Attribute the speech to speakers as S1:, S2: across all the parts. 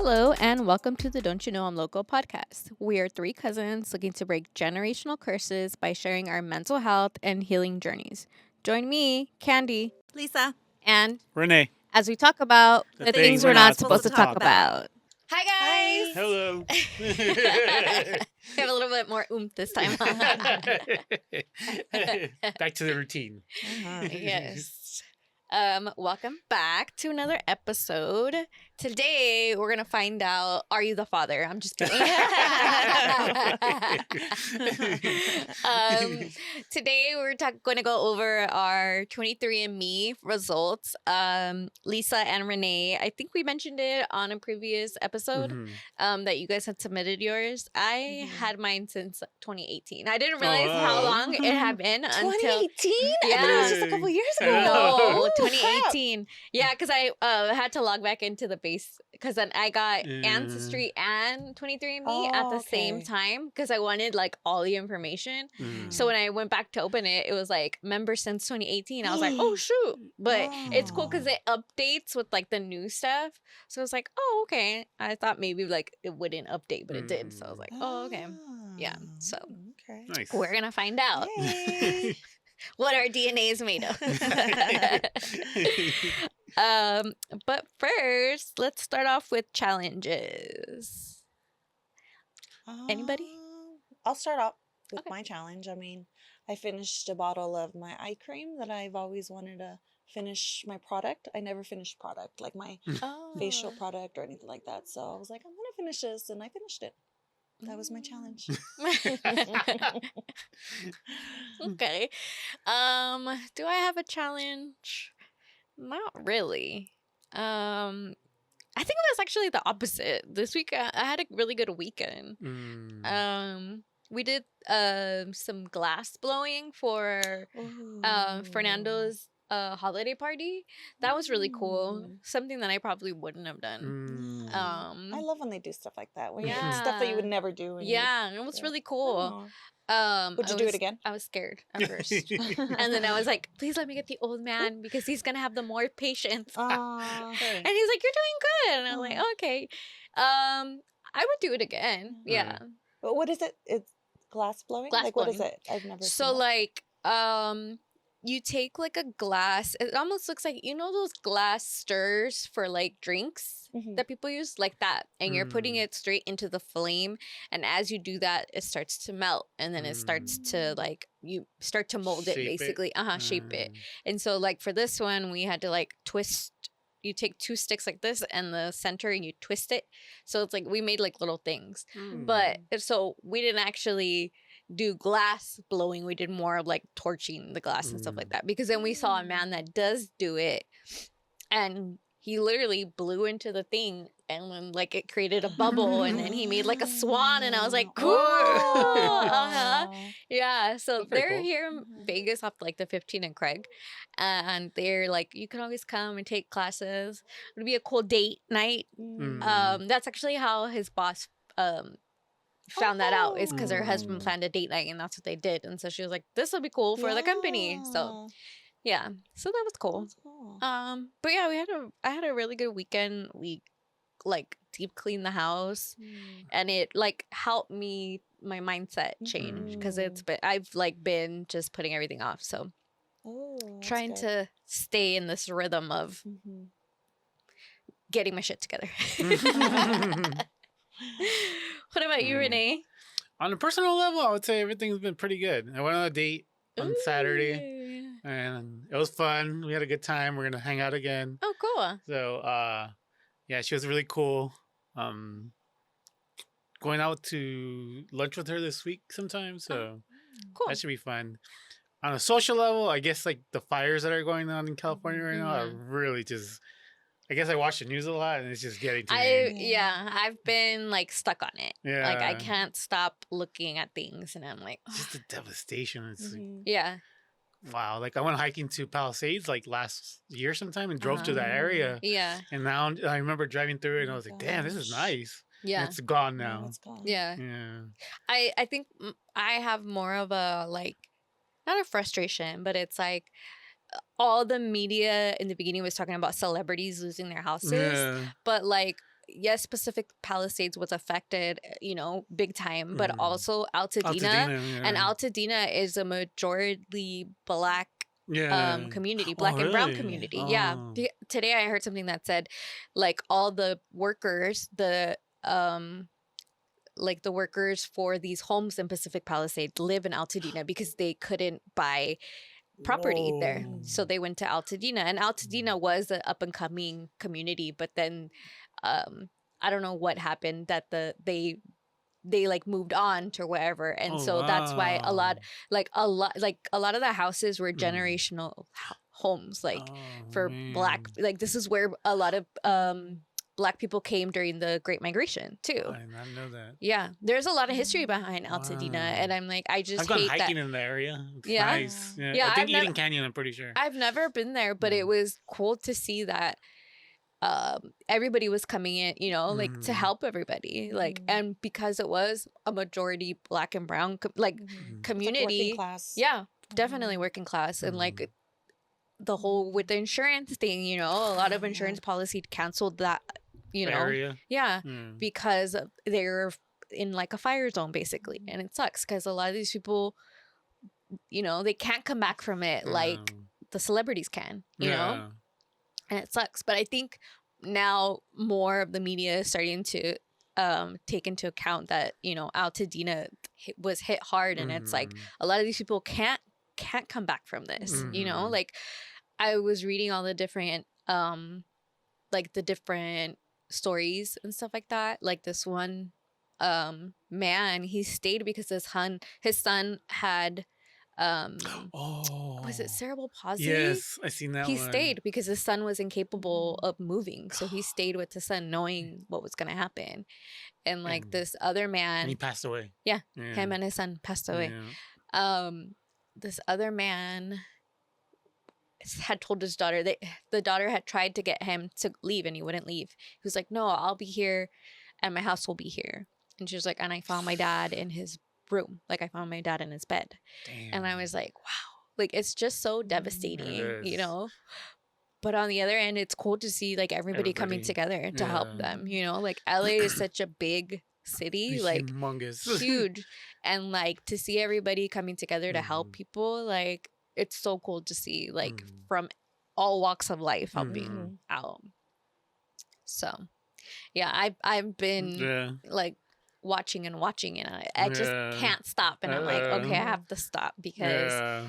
S1: Hello, and welcome to the Don't You Know I'm Loco podcast. We are three cousins looking to break generational curses by sharing our mental health and healing journeys. Join me, Candy,
S2: Lisa.
S1: and
S3: Rene.
S1: as we talk about the things we're not supposed to talk about. Hi, guys.
S3: Hello.
S1: We have a little bit more oomph this time.
S3: Back to the routine.
S1: Yes. Welcome back to another episode. Today we're gonna find out, are you the father? I'm just kidding. Today we're going to go over our 23andMe results. Lisa and Renee, I think we mentioned it on a previous episode. That you guys had submitted yours. I had mine since 2018. I didn't realize how long it had been until
S2: 2018?
S1: Yeah.
S2: I thought it was just a couple years ago.
S1: No,
S2: Ooh,
S1: 2018. Yeah, because I had to log back into the base because then I got Ancestry and 23andMe at the same time because I wanted like all the information. So when I went back to open it, it was like member since 2018. I was like, oh shoot. But it's cool because it updates with like the new stuff. So I was like, oh, okay. I thought maybe like it wouldn't update, but it did. So I was like, oh, okay. Yeah. So
S3: Nice.
S1: we're going to find out.
S2: Yay.
S1: What our DNA is made of. But first, let's start off with challenges. Anybody?
S2: I'll start off with my challenge. I mean, I finished a bottle of my eye cream that I've always wanted to finish my product. I never finished product, like my facial product or anything like that. So I was like, I'm going to finish this, and I finished it. That was my challenge.
S1: Okay. Do I have a challenge? Not really. I think it was actually the opposite. This week I had a really good weekend. We did some glass blowing for Fernando's holiday party. That was really cool. Something that I probably wouldn't have done.
S2: I love when they do stuff like that. When you stuff that you would never do. And
S1: it was really cool.
S2: Would you do it again?
S1: I was scared at first. And then I was like, please let me get the old man because he's going to have the more patience. And he's like, you're doing good. And I was like, okay. I would do it again. Yeah.
S2: But what is it? It's glass blowing?
S1: Glass
S2: like,
S1: blowing.
S2: What is it? I've never
S1: So,
S2: seen
S1: like, you take like a glass. It almost looks like, you know, those glass stirrers for like drinks that people use, like that. And you're putting it straight into the flame. And as you do that, it starts to melt. And then it starts to like, you start to mold it basically. Shape it. And so like for this one, we had to like twist. You take two sticks like this and the center and you twist it. So it's like we made like little things. But so we didn't actually do glass blowing. We did more of like torching the glass and stuff like that. Because then we saw a man that does do it and he literally blew into the thing and then like it created a bubble and then he made like a swan and I was like, cool. Yeah. So they're cool. Here in Vegas off like the 15 and Craig. And they're like, you can always come and take classes. It'll be a cool date night. That's actually how his boss found that out, is because her husband planned a date night and that's what they did. And so she was like, this will be cool for the company. So yeah, so that was cool. But yeah, I had a really good weekend. We like deep cleaned the house and it like helped my mindset change because I've like been just putting everything off. So trying to stay in this rhythm of getting my shit together. What about you, Renee?
S3: On a personal level, I would say everything's been pretty good. I went on a date on Saturday. And it was fun. We had a good time. We're gonna hang out again.
S1: Oh, cool.
S3: So, yeah, she was really cool. Going out to lunch with her this week sometime. So,
S1: cool.
S3: That should be fun. On a social level, I guess like the fires that are going on in California right now are really just. I guess I watch the news a lot, and it's just getting to me.
S1: I've been like stuck on it.
S3: Yeah,
S1: like I can't stop looking at things, and I'm like,
S3: just the devastation. It's wow, like I went hiking to Palisades like last year sometime and drove through that area.
S1: Yeah.
S3: And now I remember driving through it and I was like, damn, this is nice. Yeah. And it's gone now.
S2: It's gone.
S1: Yeah. I think I have more of a like, not a frustration, but it's like all the media in the beginning was talking about celebrities losing their houses. But like yes, Pacific Palisades was affected, big time, but also Altadena. And Altadena is a majority Black community, Black and brown community. Yeah. Today I heard something that said, like, all the workers, the workers for these homes in Pacific Palisades live in Altadena because they couldn't buy property there. So they went to Altadena, and Altadena was an up and coming community, but then I don't know what happened that they like moved on to wherever, and that's why a lot of the houses were generational homes, like for Black, like this is where a lot of Black people came during the Great Migration too.
S3: I did not know that.
S1: Yeah, there's a lot of history behind Altadena, and I'm like, I've
S3: gone hiking in the area. It's nice. Yeah, I think Eden Canyon, I'm pretty sure.
S1: I've never been there, but it was cool to see that everybody was coming in, like to help everybody, like, and because it was a majority Black and brown community,
S2: like working class.
S1: Yeah, definitely working class, and like the whole with the insurance thing, a lot of insurance policy canceled that,
S3: area.
S1: Yeah, because they're in like a fire zone basically, and it sucks because a lot of these people, they can't come back from it like the celebrities can, you know. And it sucks. But I think now more of the media is starting to take into account that, Altadena was hit hard, and it's like a lot of these people can't come back from this, like I was reading all the different the different stories and stuff like that. Like this one man, he stayed because his son had was it cerebral palsy?
S3: Yes, I seen that.
S1: He stayed because his son was incapable of moving, so he stayed with his son knowing what was going to happen. And like this other man,
S3: and he passed away.
S1: Yeah, him and his son passed away. This other man had told his daughter that the daughter had tried to get him to leave, and he wouldn't leave. He was like, no, I'll be here and my house will be here. And she was like, and I found my dad in his room. Like I found my dad in his bed. Damn. And I was like, wow, like it's just so devastating, but on the other end, it's cool to see like everybody coming together to help them, like LA is such a big city,
S3: it's
S1: like
S3: humongous.
S1: Huge, and like to see everybody coming together to help people, like it's so cool to see, like from all walks of life helping out. So yeah, I've been like watching and I just can't stop, and I'm like, okay, I have to stop because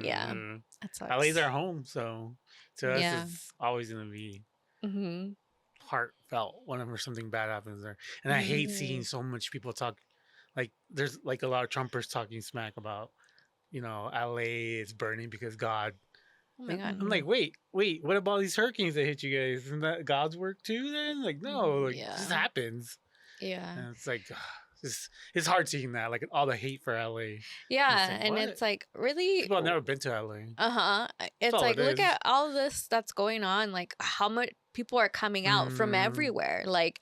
S1: yeah, that's
S3: LA's our home, so to us it's always gonna be heartfelt whenever something bad happens there. And I hate seeing so much people talk, like there's like a lot of Trumpers talking smack about, LA is burning because God.
S1: Oh my God.
S3: I'm like, wait, what about these hurricanes that hit you guys? Isn't that God's work too then? Like, no, like it just happens.
S1: Yeah.
S3: And it's like it's hard seeing that, like all the hate for LA.
S1: Yeah, and it's like, really,
S3: people have never been to LA.
S1: It's like, look at all this that's going on, like how much people are coming out from everywhere. Like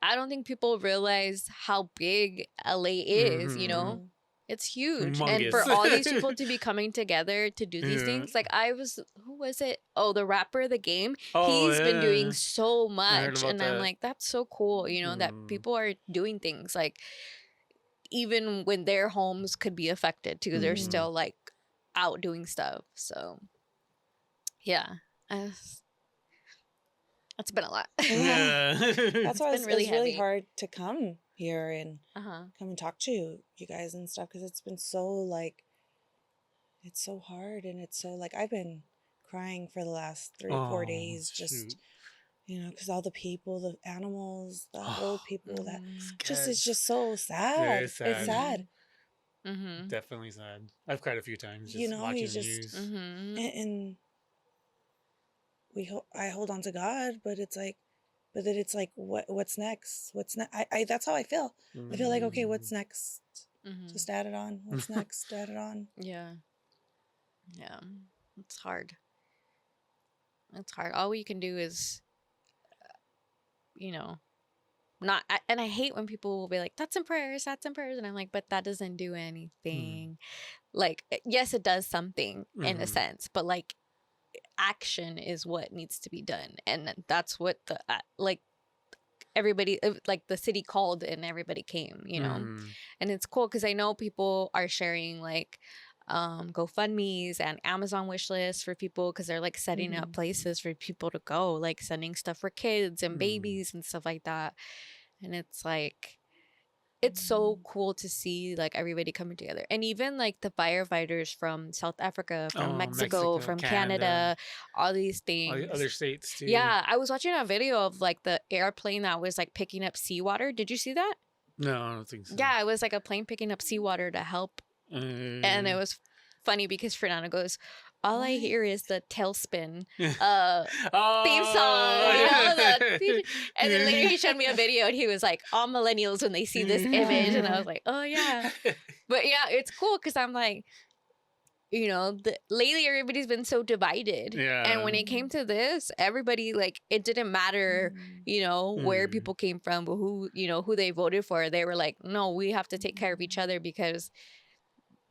S1: I don't think people realize how big LA is, It's huge.
S3: Humongous.
S1: And for all these people to be coming together to do these things, like who was it? Oh, the rapper The Game. He's been doing so much. And I'm like, that's so cool, that people are doing things. Like, even when their homes could be affected too, they're still like out doing stuff. So, yeah. It's been a lot.
S2: Yeah. That's why it's really hard to come here and come and talk to you guys and stuff, because it's been so like, it's so hard, and it's so like, I've been crying for the last 3 or 4 days, just because all the people, the animals, the old people, that it's just so sad. It's sad.
S3: Definitely sad. I've cried a few times just watching the news.
S2: And I hold on to God, but it's like, what's next? I that's how I feel. I feel like, okay, what's next? Just add it on. What's next? Add it on.
S1: Yeah. It's hard. All we can do is, not. And I hate when people will be like, "Thoughts and prayers," and I'm like, but that doesn't do anything. Like, yes, it does something in a sense, but like, action is what needs to be done, and that's what the like everybody, like the city called and everybody came, you know. And it's cool because I know people are sharing like GoFundMe's and Amazon wish lists for people because they're like setting up places for people to go, like sending stuff for kids and babies and stuff like that. And it's like, it's so cool to see like everybody coming together, and even like the firefighters from South Africa, from Mexico, from Canada, all these things,
S3: all the other states too.
S1: Yeah, I was watching a video of like the airplane that was like picking up seawater. Did you see that?
S3: No, I don't think so.
S1: Yeah, it was like a plane picking up seawater to help, and it was funny because Fernando goes, all I hear is the tailspin theme song, you know, and then later he showed me a video and he was like, all millennials when they see this image, and I was like, oh yeah. But yeah, it's cool because I'm like, you know, lately everybody's been so divided, and when it came to this, everybody, like, it didn't matter, you know, where people came from, but who, you know, who they voted for. They were like, no, we have to take care of each other because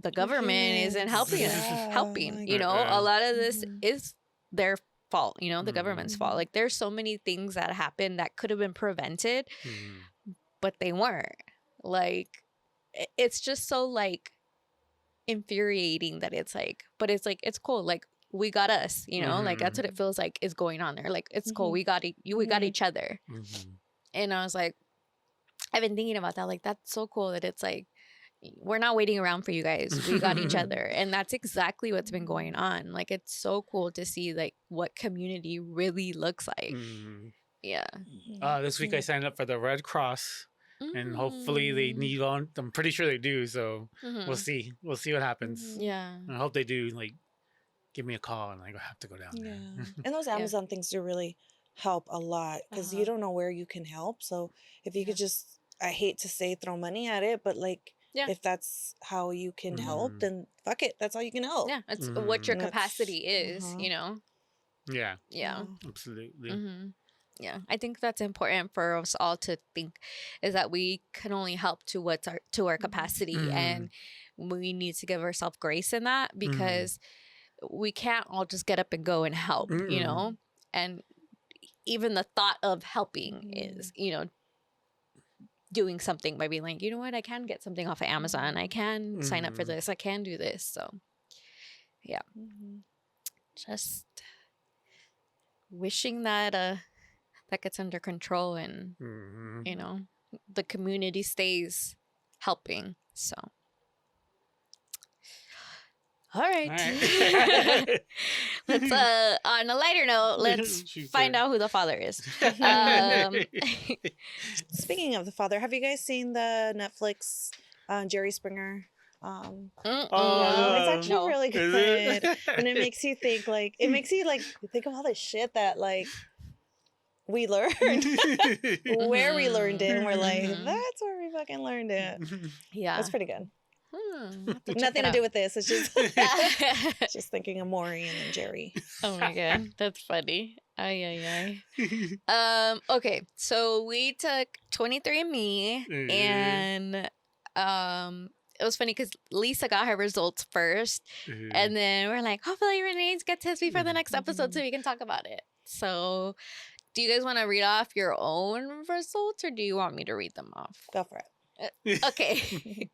S1: the government isn't helping us, you know. A lot of this is their fault, you know, the government's fault. Like, there's so many things that happened that could have been prevented, but they weren't. Like, it's just so like infuriating that it's like, but it's like, it's cool. Like, we got us, you know, like that's what it feels like is going on there. Like, it's cool. We got we got each other. And I was like, I've been thinking about that. Like, that's so cool that it's like, we're not waiting around for you guys. We got each other. And that's exactly what's been going on. Like, it's so cool to see like what community really looks like. Yeah.
S3: This week I signed up for the Red Cross, and hopefully they need on. I'm pretty sure they do. So we'll see. We'll see what happens.
S1: Yeah.
S3: And I hope they do. Like, give me a call and I have to go down there.
S2: And those Amazon things do really help a lot because you don't know where you can help. So if you could just, I hate to say throw money at it, but like, if that's how you can help, then fuck it. That's how you can help.
S1: Yeah. That's what your capacity is, you know?
S3: Yeah.
S1: Yeah.
S3: Absolutely.
S1: Yeah. I think that's important for us all to think, is that we can only help to what's our capacity, and we need to give ourselves grace in that, because we can't all just get up and go and help, you know? And even the thought of helping is, you know, doing something by being like, you know what, I can get something off of Amazon. I can sign up for this. I can do this. So, yeah. Just wishing that that gets under control, and, you know, the community stays helping. So. All right. Let's on a lighter note, let's find out who the father is.
S2: Speaking of the father, have you guys seen the Netflix Jerry Springer? It's actually really good, and it makes you think. Like, it makes you like think of all the shit that like we learned, where we learned it, and we're like, that's where we fucking learned it.
S1: Yeah,
S2: that's pretty good. Nothing to do with this. It's just just thinking of Maury and then Jerry.
S1: Oh my god, that's funny. Ay. Okay, so we took 23andMe, and it was funny because Lisa got her results first, and then we're like, hopefully Rene gets his before the next episode so we can talk about it. So, do you guys want to read off your own results, or do you want me to read them off?
S2: Go for it.
S1: Okay.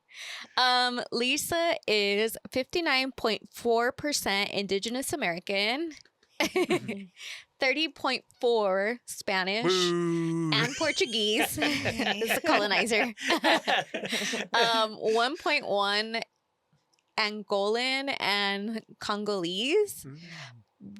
S1: Lisa is 59.4% Indigenous American, 30.4 Spanish and Portuguese. This is a colonizer. 1.1 Angolan and Congolese.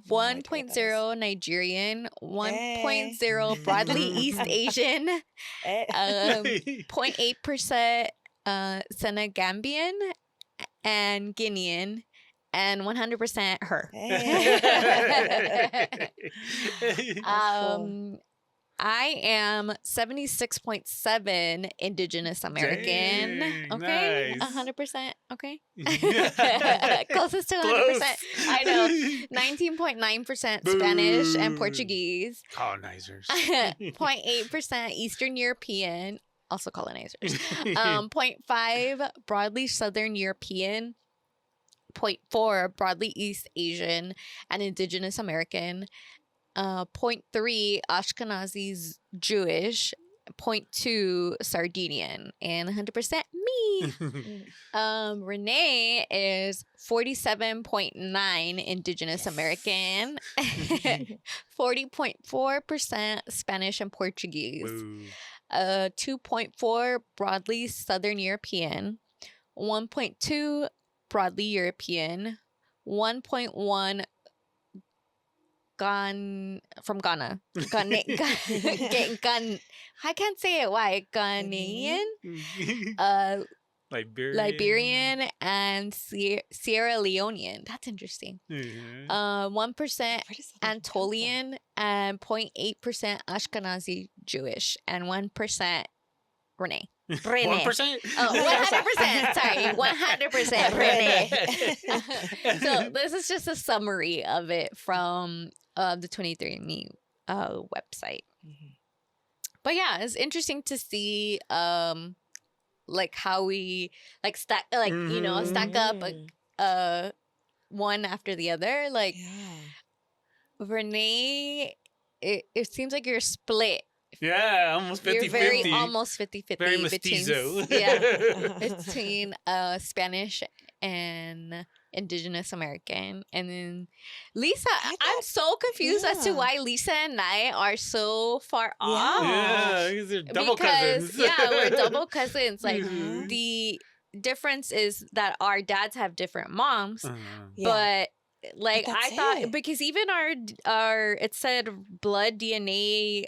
S1: 1.0 Nigerian, 1.0 broadly East Asian, 0.8% Senegambian and Guinean, and 100% her. I am 76.7 Indigenous American.
S3: Dang,
S1: okay.
S3: nice.
S1: 100%. Okay. Closest to 100%. Close. I know. 19.9% Spanish and Portuguese.
S3: Colonizers.
S1: 0.8% Eastern European, also colonizers. 0.5 broadly Southern European. 0.4 broadly East Asian and Indigenous American, 0.3 Ashkenazi Jewish, 0.2 Sardinian, and 100% me. Rene is 47.9 Indigenous American, 40.4% Spanish and Portuguese, 2.4 broadly Southern European, 1.2 broadly European, 1.1 from Ghana. I can't say it. Why? Ghanaian, Liberian, and Sierra Leonean. That's interesting. 1% Anatolian, and 0.8% Ashkenazi Jewish, and 1% Rene.
S3: 1%?
S1: Oh, 100%. Sorry, 100% Rene. So this is just a summary of it from the 23andMe website. But yeah, it's interesting to see like how we like stack, like stack up one after the other. Like Rene, it seems like you're split.
S3: Yeah, almost 50-50.
S1: You're very almost 50-50.
S3: Very mestizo.
S1: Between Spanish and Indigenous American. And then Lisa, I'm so confused as to why Lisa and I are so far off.
S3: Yeah, because they're double cousins.
S1: Yeah, we're double cousins. Like the difference is that our dads have different moms, but like I thought, because even our it said blood DNA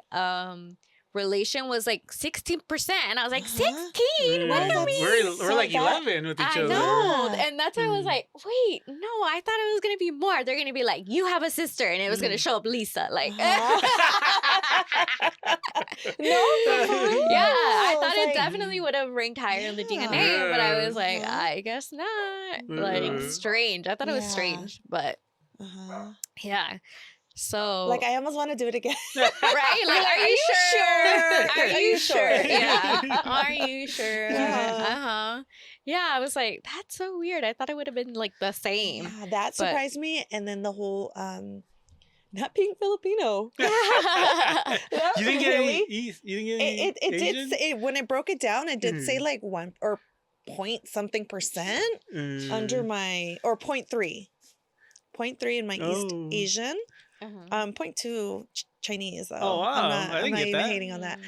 S1: relation was like 16%, and I was like 16. What do you mean?
S3: We're like 11 with each other.
S1: I know, and that's why I was like, wait, no, I thought it was gonna be more. They're gonna be like, you have a sister, and it was gonna show up Lisa, like.
S2: No,
S1: I thought it definitely would have ranked higher in the DNA, but I was like, I guess not. Like strange. I thought it was strange, but. Yeah. So
S2: like I almost want to do it again.
S1: Right? Like, are you sure? Are you sure? Yeah. Are you sure? Yeah, I was like, that's so weird. I thought it would have been like the same.
S2: Yeah, that surprised me. And then the whole not being Filipino.
S3: You didn't get any East. You didn't get any
S2: it did say, when it broke it down, it did say like 1 or point something percent under my, or 0.3. 0.3 in my East Asian. 0.2 Chinese though.
S3: Oh wow!
S2: I'm not even
S3: that.
S2: hating on that.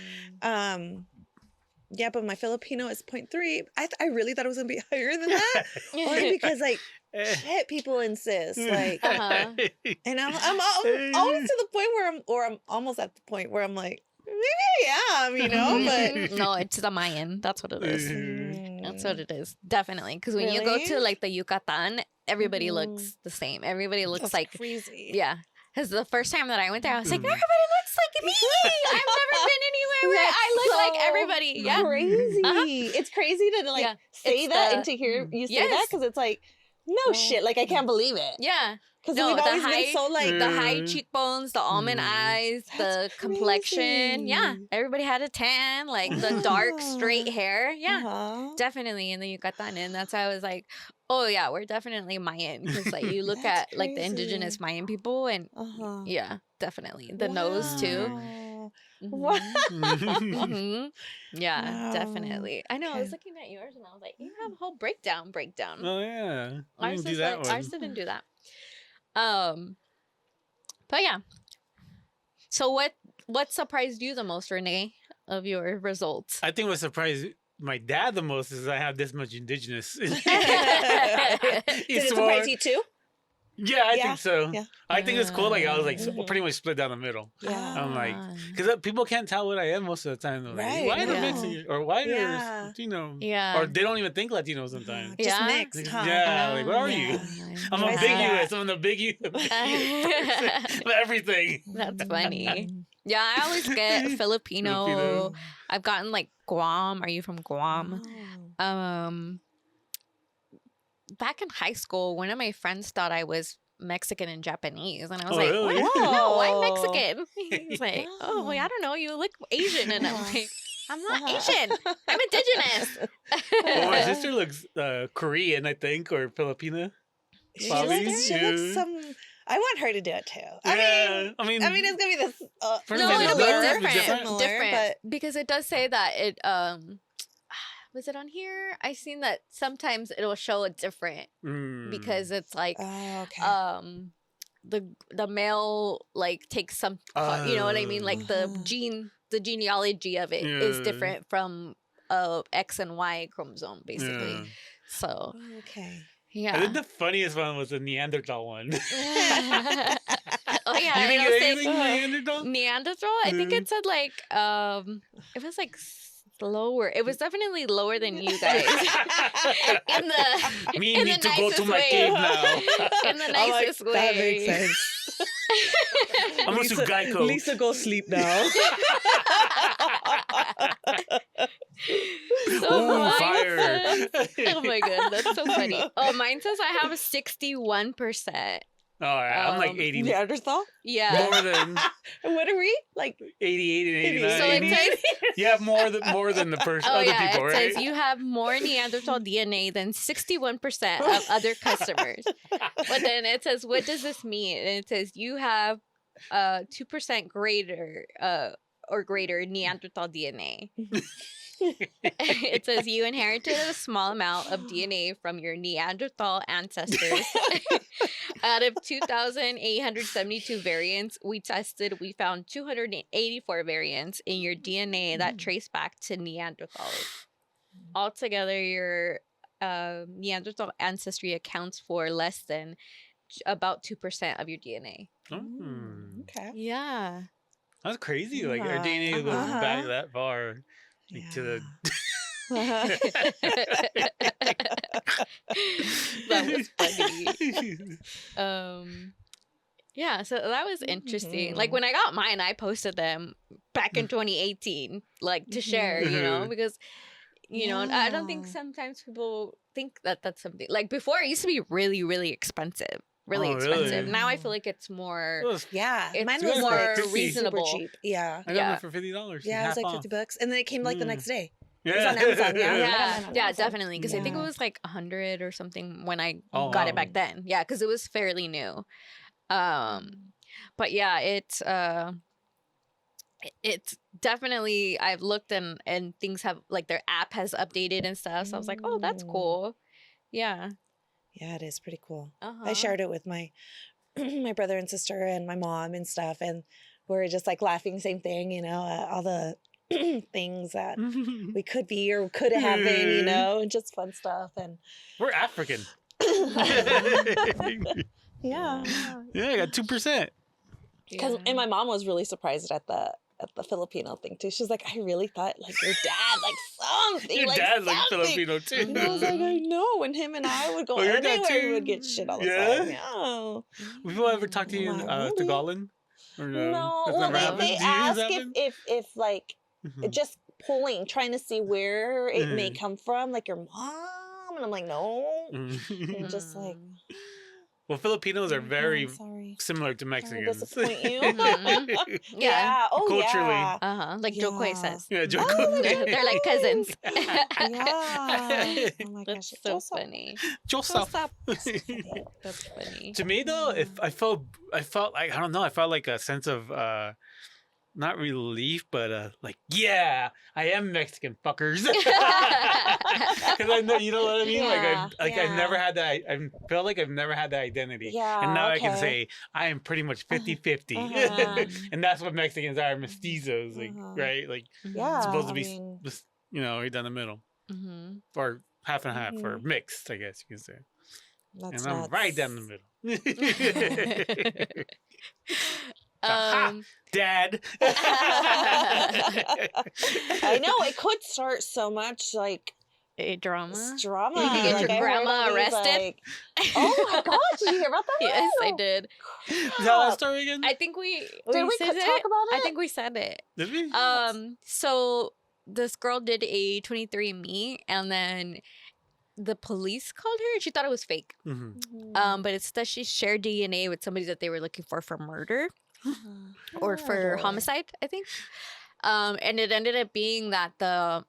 S2: Yeah, but my Filipino is 0.3. I really thought it was gonna be higher than that, only because like shit, people insist like, and I'm always to the point where I'm almost at the point where I'm like, maybe I am, but
S1: no, it's the Mayan. That's what it is. That's what it is. Definitely, because when you go to like the Yucatan, everybody looks the same. Everybody looks like
S2: crazy.
S1: Yeah. Because the first time that I went there, I was like, everybody looks like me. I've never been anywhere where I look like everybody. Yeah.
S2: Crazy. It's crazy to like say that and to hear you say that, because it's like, no shit. Like, I can't believe it.
S1: Yeah.
S2: Because we've always been so like...
S1: The high cheekbones, the almond eyes, the complexion. Yeah. Everybody had a tan, like the dark, straight hair. Yeah. Definitely in the Yucatan. And that's why I was like, oh, yeah, we're definitely Mayan. Because like you look at like the indigenous Mayan people and yeah, definitely. The nose too.
S2: Wow.
S1: Yeah, definitely. I know. I was looking at yours and I was like, you have a whole breakdown.
S3: Oh yeah.
S1: Ours
S3: do that one.
S1: Ours didn't do that. But yeah. So what surprised you the most, Rene, of your results?
S3: I think what surprised my dad the most is I have this much indigenous.
S2: Did it surprise you too?
S3: Yeah, I think so.
S2: Yeah.
S3: I think it's cool. Like I was like pretty much split down the middle.
S2: Yeah.
S3: I'm like, because people can't tell what I am most of the time. They're like, why the Mexican or why they're Latino?
S1: Yeah.
S3: Or they don't even think Latino sometimes.
S2: Just mixed, huh?
S3: Yeah. Like, what are you? I'm ambiguous. I'm an ambiguous but everything.
S1: That's funny. Yeah, I always get Filipino. I've gotten like Guam. Are you from Guam? Back in high school, one of my friends thought I was Mexican and Japanese, and I was like,
S3: really?
S1: "What? No, I'm Mexican." He's like, "Oh, well, I don't know. You look Asian," and I'm like, "I'm not Asian. I'm indigenous."
S3: Well, my sister looks Korean, I think, or Filipina.
S2: She
S3: Bobby's,
S2: looks some. I want her to do it too.
S3: Yeah,
S2: I mean, it's gonna be this.
S1: No, it'll be
S2: similar,
S1: different,
S2: but
S1: because it does say that it was it on here? I seen that sometimes it'll show it different because it's like
S2: okay.
S1: the male like takes some you know what I mean, like the genealogy of it is different from X and Y chromosome basically. So
S2: okay.
S1: yeah.
S3: I think the funniest one was the Neanderthal one.
S1: Oh yeah,
S3: you think Neanderthal?
S1: Neanderthal. I think it said like it was like lower. It was definitely lower than you guys. in the
S3: Me
S1: in
S3: need
S1: the
S3: to go to my
S1: way.
S3: cave now.
S1: In the nicest way.
S2: That makes sense.
S3: I'm gonna sue Geico.
S2: Lisa, go sleep now.
S1: So
S3: fire.
S1: Oh my god, that's so funny. Oh, mine says I have a 61%.
S3: All right, I'm like 80.
S2: Neanderthal?
S1: Yeah.
S3: More than
S2: What are we? Like
S3: 88 and 89.
S1: So it says
S3: you have more than the person, other people,
S1: it
S3: right?
S1: says you have more Neanderthal DNA than 61% of other customers. But then it says, what does this mean? And it says you have 2% greater or greater Neanderthal DNA. It says you inherited a small amount of DNA from your Neanderthal ancestors. Out of 2,872 variants we tested, we found 284 variants in your DNA that trace back to Neanderthals. Altogether, your Neanderthal ancestry accounts for less than about 2% of your DNA.
S2: okay.
S1: Yeah.
S3: That's crazy. Like our DNA goes back that far. Like, to the
S1: That was funny. Yeah, so that was interesting. Like when I got mine, I posted them back in 2018, like to share, you know, because you know, I don't think sometimes people think that that's something like before it used to be really, really expensive. Really expensive.
S3: Really?
S1: Now I feel like it's more
S2: Yeah,
S1: it's
S2: mine was
S1: more
S2: like
S1: reasonable.
S2: super cheap. Yeah.
S3: I got one for $50.
S2: Yeah, it was like $50, and then it came like the next day. It was
S3: Yeah.
S2: on Amazon.
S1: Yeah, definitely. Because I think it was like 100 or something when I got it back then. Yeah, because it was fairly new. But yeah, it's definitely I've looked and things have like their app has updated and stuff. So I was like, oh, that's cool. Yeah.
S2: Yeah, it is pretty cool. I shared it with my my brother and sister and my mom and stuff, and we're just like laughing, same thing, you know, all the things that we could be or could have been, you know, and just fun stuff. And
S3: we're African.
S2: Yeah,
S3: I got 2%.
S2: Because and my mom was really surprised at the Filipino thing too. She's like, I really thought like your dad like something.
S3: Your dad like Filipino too.
S2: And I was like, I know. When him and I would go anywhere, we would get shit all the time. Yeah.
S3: People ever talk to you in Tagalog? Or
S2: no. Well, they ask if like just pulling, trying to see where it may come from, like your mom, and I'm like, no, and just like.
S3: Well, Filipinos are very similar to Mexicans.
S2: Disappoint you?
S1: Yeah.
S2: Oh,
S3: culturally.
S2: yeah.
S1: Like Joe says.
S3: Yeah, Joe
S1: They're like cousins.
S2: Yeah. Oh my
S1: That's
S2: gosh.
S1: so funny.
S3: Joseph.
S1: That's funny.
S3: To me, though, if I felt like I don't know, I felt like a sense of not relief, but like, yeah, I am Mexican, fuckers. Because I know, you know what I mean.
S2: Yeah,
S3: I've never had that. I felt like I've never had that identity.
S2: Yeah,
S3: and now I can say I am pretty much 50-50, and that's what Mexicans are, mestizos, like right, like supposed to be, you know, right down the middle, or half and half, or mixed, I guess you can say.
S2: That's
S3: and I'm right down the middle. Dad.
S2: I know it could start so much like
S1: a drama.
S2: Drama.
S1: You can get your grandma arrested.
S2: Like, oh my gosh! Did you hear about that?
S1: Yes, I did.
S3: Tell that story again.
S1: I think we
S2: did. We
S1: said
S2: talk about it.
S1: I think we said it.
S3: Did we?
S1: So this girl did a 23andMe, and then the police called her and she thought it was fake. But it's that she shared DNA with somebody that they were looking for murder or for homicide, I think. And it ended up being that the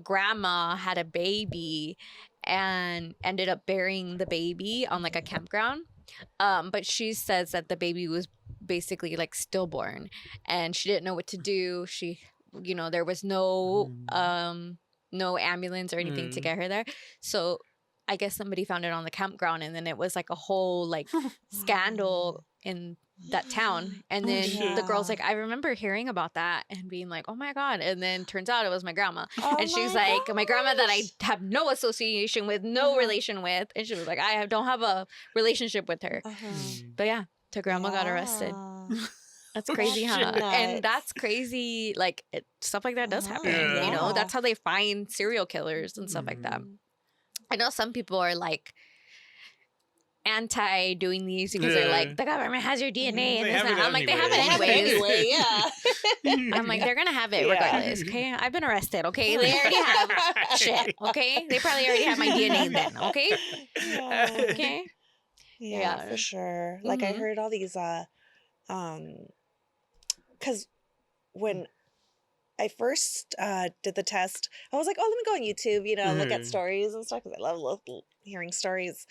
S1: grandma had a baby, and ended up burying the baby on like a campground. But she says that the baby was basically like stillborn and she didn't know what to do. She, there was no ambulance or anything to get her there. So I guess somebody found it on the campground, and then it was like a whole like scandal in that town. And then the girl's like, I remember hearing about that and being like, oh my God. And then turns out it was my grandma. And she's like, my grandma that I have no association with, no relation with. And she was like, I don't have a relationship with her. But yeah, the grandma got arrested. That's crazy, huh? And that's crazy. Like, stuff like that does happen. That's how they find serial killers and stuff like that. I know some people are like anti doing these because they're like, the government has your DNA and this and that. I'm like, they have it anyway. Yeah. I'm like, they're gonna have it regardless. Okay, I've been arrested. Okay, they already have shit. Okay, they probably already have my DNA then. Okay. Okay.
S2: Yeah, for sure. Like I heard all these because when I first did the test, I was like, oh, let me go on YouTube, look at stories and stuff because I love hearing stories.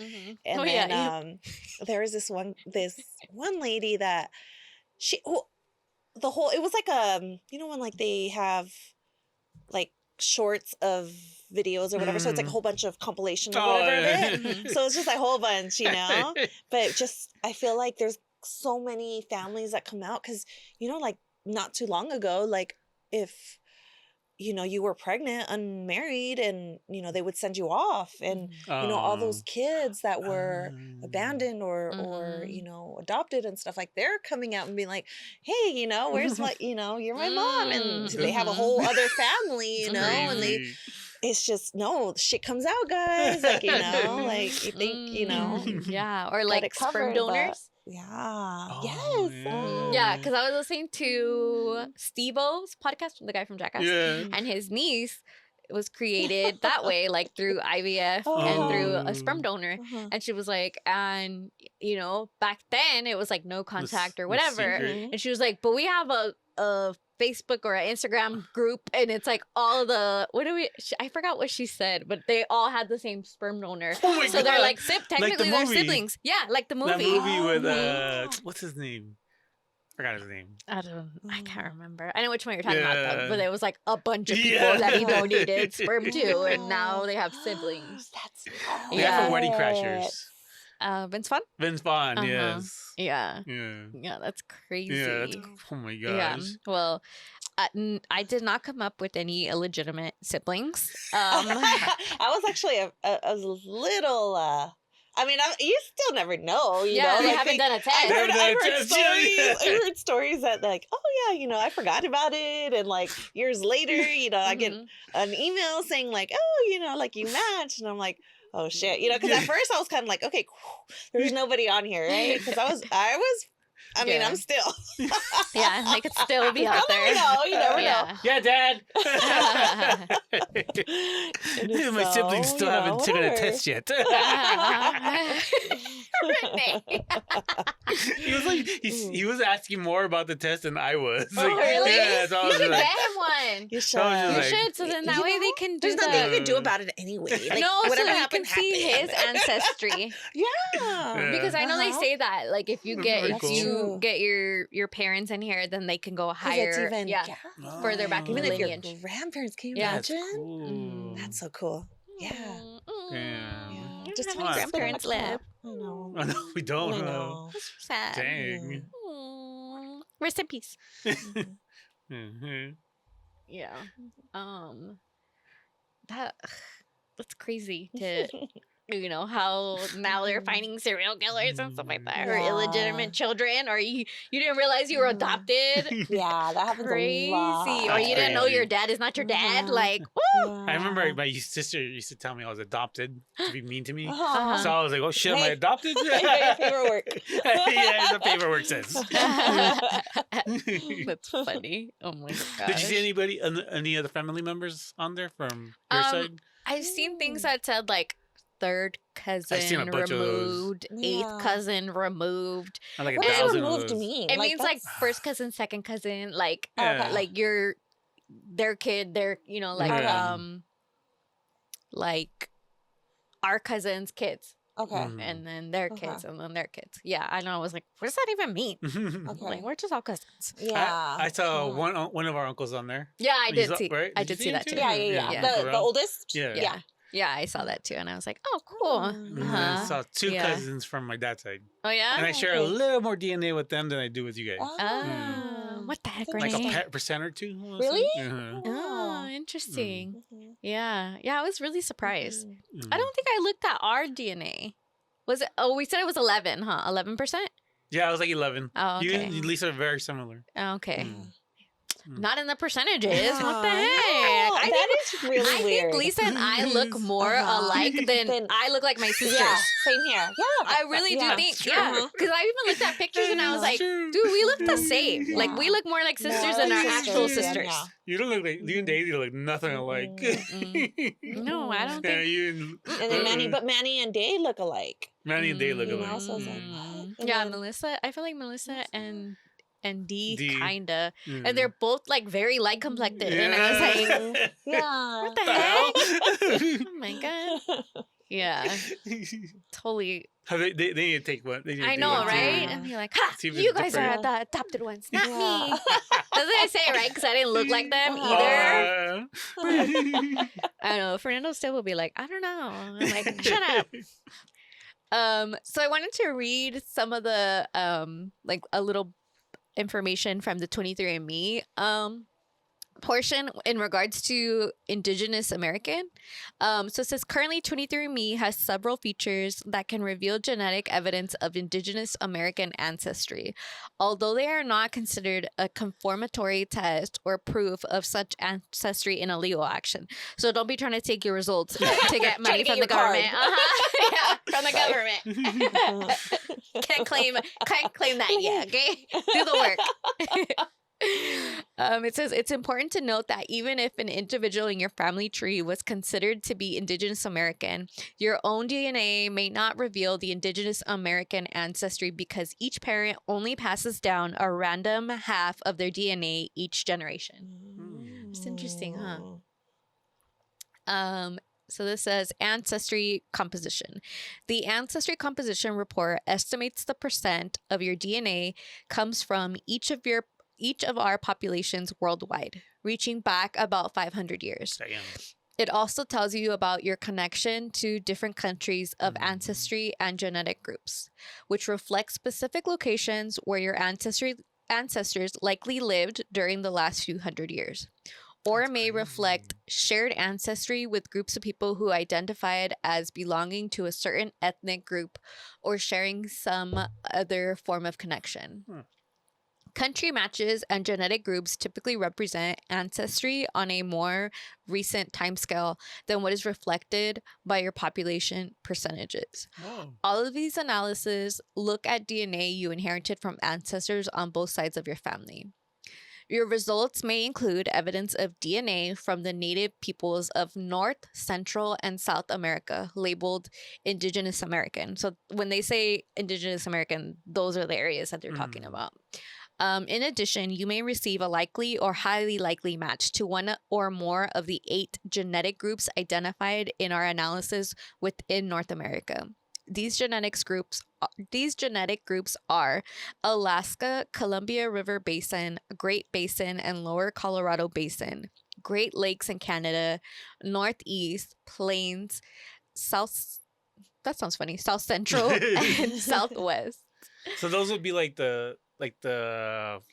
S2: And then there was this one lady that it was like when like they have like shorts of videos or whatever, so it's like a whole bunch of compilation or whatever of it. So it's just a whole bunch, but just I feel like there's so many families that come out because like not too long ago, like if you were pregnant, unmarried, and they would send you off, and all those kids that were abandoned or adopted and stuff, like they're coming out and being like, hey, where's my you're my mom, and they have a whole other family, and it's just shit comes out, guys, like like you think
S1: or like sperm donors.
S2: Yeah,
S1: because I was listening to Steve-O's podcast, the guy from Jackass, and his niece was created that way, like through IVF and through a sperm donor. And she was like, and back then it was like no contact or whatever. And she was like, but we have a Facebook or an Instagram group, and it's like all the I forgot what she said, but they all had the same sperm donor. So they're like technically they're siblings. Yeah, like the movie.
S3: That movie with what's his name? I forgot his name.
S1: I can't remember. I know which one you're talking about though, but there was like a bunch of people that he donated sperm to, and now they have siblings.
S2: That's
S3: for Wedding Crashers.
S1: Vince Vaughn?
S3: Vince Vaughn, yes.
S1: Yeah. Yeah, that's crazy.
S3: Yeah, oh my gosh.
S1: Yeah. Well, I did not come up with any illegitimate siblings.
S2: I was actually a little... I mean, you still never know. You know,
S1: they haven't done a test.
S2: I heard stories that like, oh yeah, I forgot about it, and like years later, I get an email saying like, oh, like you matched, and I'm like, oh shit, because at first I was kind of like, okay, there's nobody on here, right? Because I mean, I'm still.
S1: Yeah, they could still be out there.
S2: You never know.
S3: Yeah, Dad. My siblings still haven't taken a test yet.
S1: Rene.
S3: He was asking more about the test than I was.
S1: Oh, really?
S3: Yeah, so
S1: you should get him one.
S2: You should.
S1: So then that way they can do
S2: There's nothing you can do about it anyway. Like,
S1: no,
S2: whatever
S1: so you can see his ancestry.
S2: Yeah.
S1: Because I know they say that, like, if you get your parents in here, then they can go higher.
S2: It's even
S1: further back in the lineage.
S2: Your grandparents, can you imagine?
S3: That's cool.
S2: That's so cool. Yeah.
S3: Yeah.
S1: Just how many grandparents live.
S2: I know.
S3: Oh, no, we don't.
S2: I know.
S1: That's sad.
S3: Dang.
S1: Rest in peace.
S3: Mm-hmm.
S1: Yeah. That's crazy to how now they're finding serial killers and stuff like that, or illegitimate children, or you didn't realize you were adopted.
S2: Yeah, that happens a lot.
S1: Or you didn't know your dad is not your dad. Like, woo!
S3: I remember my sister used to tell me I was adopted to be mean to me. So I was like, oh shit, am I adopted?
S2: Yeah, paperwork.
S3: Yeah, the paperwork says.
S1: That's funny. Oh my god.
S3: Did you see any other family members on there from your side?
S1: I've seen things that said like third cousin removed, eighth cousin removed.
S3: Like
S2: what does removed mean?
S1: It means like first cousin, second cousin, like like their kid, their like our cousins' kids.
S2: Okay.
S1: And then their kids, and then their kids. Yeah, I know. I was like, what does that even mean?
S2: Okay.
S1: Like, we're just all cousins.
S2: Yeah.
S3: I saw one of our uncles on there.
S1: Yeah, I did see.
S3: Right?
S1: I did see that too.
S2: Yeah. The oldest.
S1: Yeah. Yeah, I saw that too, and I was like, "Oh, cool."
S3: And I saw two cousins from my dad's side.
S1: Oh yeah,
S3: and I share a little more DNA with them than I do with you guys.
S1: What the heck,
S3: like
S1: Rene?
S3: a percent or two.
S2: Really?
S1: Oh, interesting. Yeah, I was really surprised. I don't think I looked at our DNA. Was it? Oh, we said it was 11, huh? 11%.
S3: Yeah, I was like 11.
S1: Oh, okay.
S3: You and Lisa are very similar.
S1: Okay. Not in the percentage.
S2: Yeah.
S1: What the heck?
S2: That is really weird.
S1: I think Lisa and I look more alike than I look like my sisters.
S2: Yeah, same here. Yeah,
S1: I really do think. Because I even looked at pictures and I was like, dude, we look the same.
S2: Yeah.
S1: Like, we look more like sisters than our actual sisters.
S2: Yeah.
S3: You don't look like you and Daisy look nothing alike.
S1: No, I don't think.
S2: And then Manny and Day look alike.
S3: Manny and Day look alike.
S2: So it's like,
S1: yeah, Melissa. I feel like Melissa and D kinda, and they're both like very light complected, and I was like,
S2: yeah,
S1: what the heck? Oh my god, yeah, totally.
S3: They need to take one.
S1: I know, right? And be like, ha, you guys are the adopted ones, not me. That's what I say, right? Because I didn't look like them either. I don't know. Fernando still will be like, I don't know. I'm like, shut up. So I wanted to read some of the like a little information from the 23andMe portion in regards to Indigenous American. So it says currently 23andMe has several features that can reveal genetic evidence of Indigenous American ancestry, although they are not considered a confirmatory test or proof of such ancestry in a legal action. So don't be trying to take your results to get money from the government. Yeah, from the government. Can't claim that yet, okay? Do the work. It says it's important to note that even if an individual in your family tree was considered to be Indigenous American, your own DNA may not reveal the Indigenous American ancestry because each parent only passes down a random half of their DNA each generation. It's interesting, huh? So this says ancestry composition. The ancestry composition report estimates the percent of your DNA comes from each of our populations worldwide, reaching back about 500 years.
S3: Damn.
S1: It also tells you about your connection to different countries of ancestry and genetic groups, which reflect specific locations where your ancestors likely lived during the last few hundred years, or may reflect shared ancestry with groups of people who identified as belonging to a certain ethnic group or sharing some other form of connection. Country matches and genetic groups typically represent ancestry on a more recent timescale than what is reflected by your population percentages.
S3: Oh.
S1: All of these analyses look at DNA you inherited from ancestors on both sides of your family. Your results may include evidence of DNA from the native peoples of North, Central, and South America, labeled Indigenous American. So when they say Indigenous American, those are the areas that they're talking about. In addition, you may receive a likely or highly likely match to one or more of the 8 genetic groups identified in our analysis within North America. These genetic groups are Alaska, Columbia River Basin, Great Basin and Lower Colorado Basin, Great Lakes in Canada, Northeast, Plains, South Central, and Southwest.
S3: So those would be like the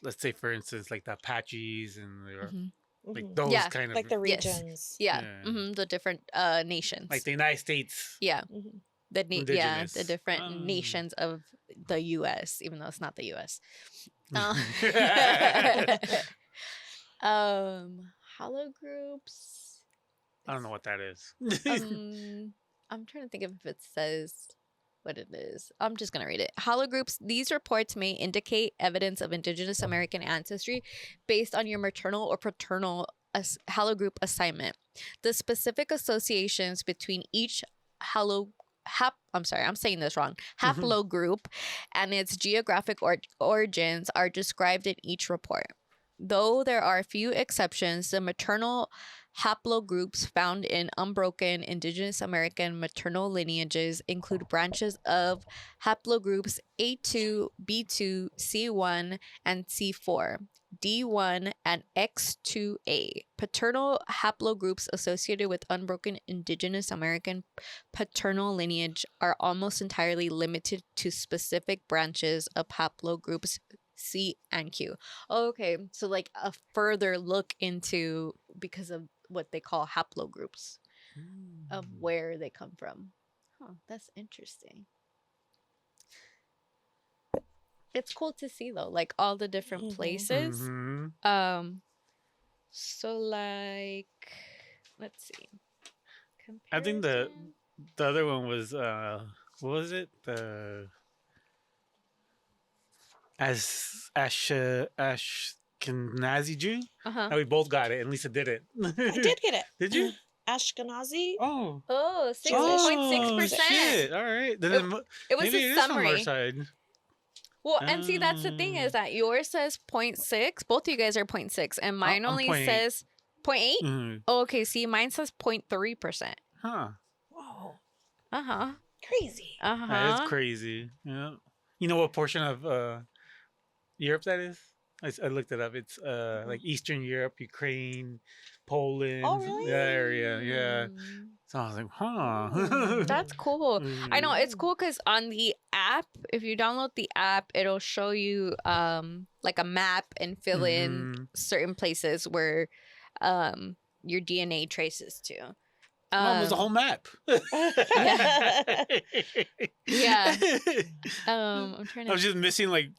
S3: let's say for instance like the Apaches and like those kind of
S2: like the regions.
S1: Yeah. The different nations.
S3: Like the United States.
S1: Yeah. The different nations of the U.S., even though it's not the U.S. Hollow groups.
S3: I don't know what that is.
S1: I'm trying to think if it says what it is. I'm just going to read it. Hologroups. These reports may indicate evidence of Indigenous American ancestry based on your maternal or paternal halogroup assignment. The specific associations between each haplogroup and its geographic origins are described in each report. Though there are a few exceptions, the maternal haplogroups found in unbroken Indigenous American maternal lineages include branches of haplogroups A2, B2, C1, and C4, D1, and X2A. Paternal haplogroups associated with unbroken Indigenous American paternal lineage are almost entirely limited to specific branches of haplogroups C and Q. Okay, so like a further look into, because of what they call haplogroups, of where they come from. Huh, that's interesting. It's cool to see though, like all the different places. So like, let's see.
S3: I think the other one was what was it? Ashkenazi Jew. And we both got it, and Lisa did it.
S2: I did get it.
S3: Did you?
S2: Ashkenazi.
S3: Oh.
S1: 6.6%.
S3: All right. Then
S1: it was a summary.
S3: On our side.
S1: Well, and see, that's the thing, is that yours says 0.6. Both of you guys are 0.6, and mine only says 0.8. Mm-hmm. Oh, okay, see, mine says 0.3%.
S3: Huh.
S2: Whoa.
S1: Uh-huh.
S2: Crazy.
S1: Uh-huh.
S3: That is crazy. Yeah. You know what portion of Europe that is? I looked it up. It's like Eastern Europe, Ukraine, Poland.
S2: Oh, really?
S3: That area, yeah. So I was like, huh.
S1: That's cool. I know, it's cool because on the app, if you download the app, it'll show you like a map and fill in certain places where your DNA traces to.
S3: It was a whole map.
S1: Yeah. Yeah. I'm trying to.
S3: I was just missing like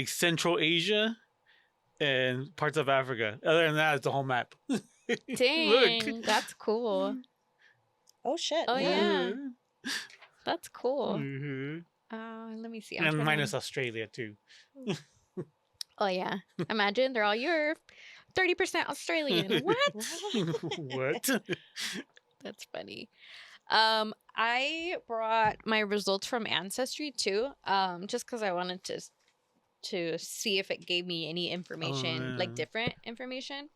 S3: Central Asia and parts of Africa. Other than that, it's a whole map.
S1: Dang, look. That's cool.
S2: Oh shit!
S1: Oh yeah, that's cool. Let me see.
S3: And minus Australia too.
S1: Oh yeah, imagine they're all Europe, 30% Australian. What?
S3: What?
S1: That's funny. I brought my results from Ancestry too, just because I wanted to see if it gave me any information, like different information.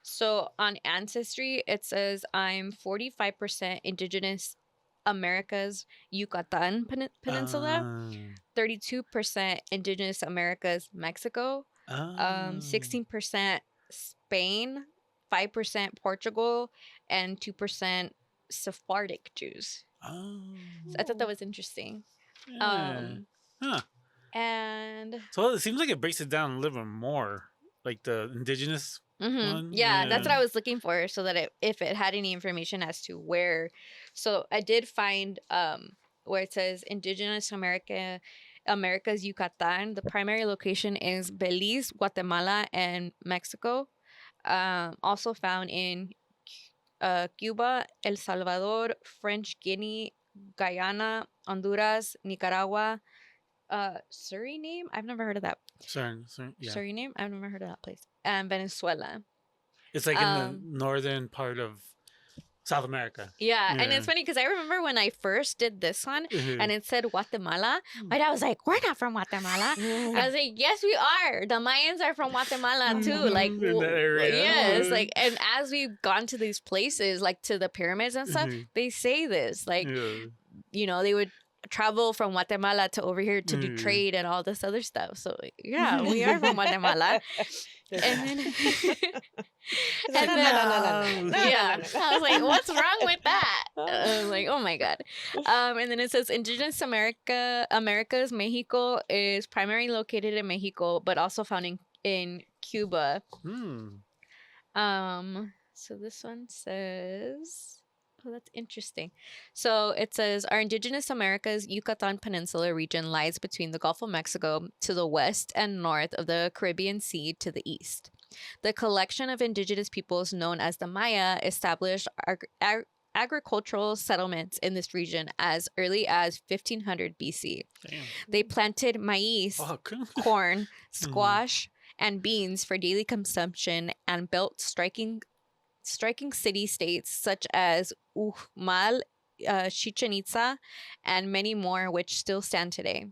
S1: So on Ancestry, it says I'm 45% Indigenous America's Yucatan Peninsula, 32% Indigenous America's Mexico, 16% Spain, 5% Portugal, and 2% Sephardic Jews. So I thought that was interesting.
S3: Yeah.
S1: And
S3: so it seems like it breaks it down a little bit more, like the indigenous one.
S1: Yeah, that's what I was looking for, so that if it had any information as to where. So I did find where it says Indigenous America's Yucatan. The primary location is Belize, Guatemala, and Mexico. Also found in Cuba, El Salvador, French Guiana, Guyana, Honduras, Nicaragua, Suriname. I've never heard of that. Suriname. I've never heard of that place. And Venezuela.
S3: It's like in the northern part of South America.
S1: Yeah, and it's funny because I remember when I first did this one and it said Guatemala, my dad was like, "We're not from Guatemala." I was like, "Yes, we are. The Mayans are from Guatemala too." Like,
S3: in that area.
S1: Yes, like, and as we've gone to these places, like to the pyramids and stuff, they say this, like, you know, they would travel from Guatemala to over here to do trade and all this other stuff. So yeah, we are from Guatemala. And then, I was like, what's wrong with that? I was like, oh my God. And then it says Indigenous America's Mexico is primarily located in Mexico, but also found in Cuba. So this one says, oh, that's interesting. So it says, our Indigenous America's Yucatan Peninsula region lies between the Gulf of Mexico to the west and north of the Caribbean Sea to the east. The collection of indigenous peoples known as the Maya established agricultural settlements in this region as early as 1500 BC. Damn. They planted maize, corn, squash, and beans for daily consumption and built striking city-states such as Uxmal, Chichen Itza, and many more, which still stand today.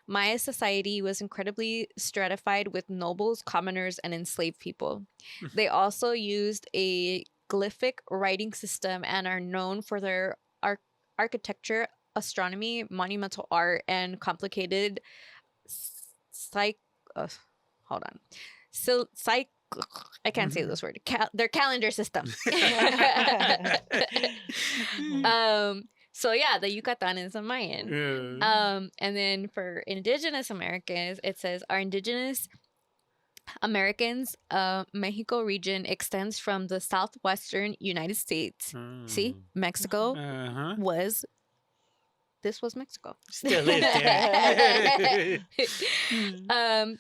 S1: Maya society was incredibly stratified with nobles, commoners, and enslaved people. They also used a glyphic writing system and are known for their architecture, astronomy, monumental art, and complicated psych. Hold on. So I can't say this word. Their calendar system. So yeah, the Yucatan is a Mayan. And then for Indigenous Americans, it says our Indigenous Americans, Mexico region extends from the southwestern United States. See, Mexico this was Mexico.
S3: Still is, yeah.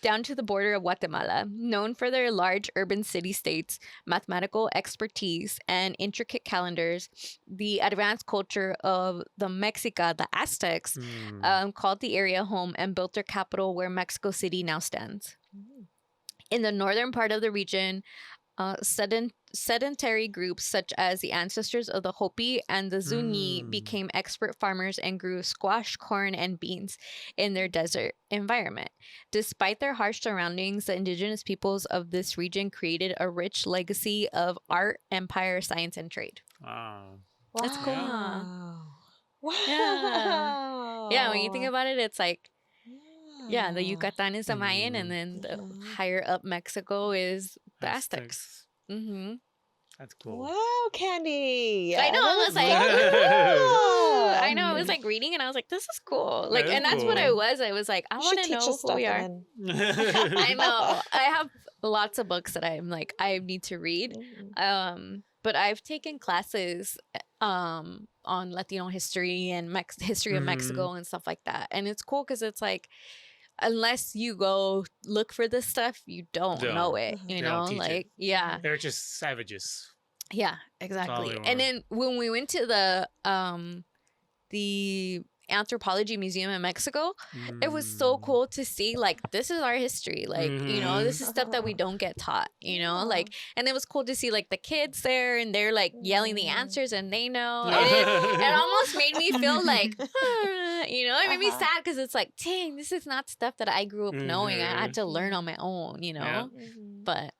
S1: Down to the border of Guatemala, known for their large urban city-states, mathematical expertise, and intricate calendars. The advanced culture of the Mexica, the Aztecs, called the area home and built their capital where Mexico City now stands. In the northern part of the region, sedentary groups such as the ancestors of the Hopi and the Zuni became expert farmers and grew squash, corn, and beans in their desert environment. Despite their harsh surroundings, the indigenous peoples of this region created a rich legacy of art, empire, science, and trade.
S3: Wow.
S1: That's cool.
S2: Wow.
S1: Yeah, when you think about it, it's like, yeah, the Yucatan is the Mayan, and then the higher up Mexico is the Aztecs.
S3: That's cool.
S2: Wow, Candy.
S1: I know. I was like, I know. I was like reading, and I was like, this is cool. Like, and that's what I was. I was like, I want to know who we are. I know. I have lots of books that I'm like, I need to read. But I've taken classes on Latino history and history of Mexico and stuff like that, and it's cool because it's like, unless you go look for this stuff, you don't know it. You know, like
S3: it. They're just savages.
S1: Yeah, exactly. And then when we went to the anthropology museum in Mexico, it was so cool to see, like, this is our history, like, you know, this is stuff that we don't get taught, you know, like, and it was cool to see like the kids there and they're like yelling the answers and they know, and it almost made me feel like you know, it made me sad because it's like, dang, this is not stuff that I grew up knowing. I had to learn on my own, you know. But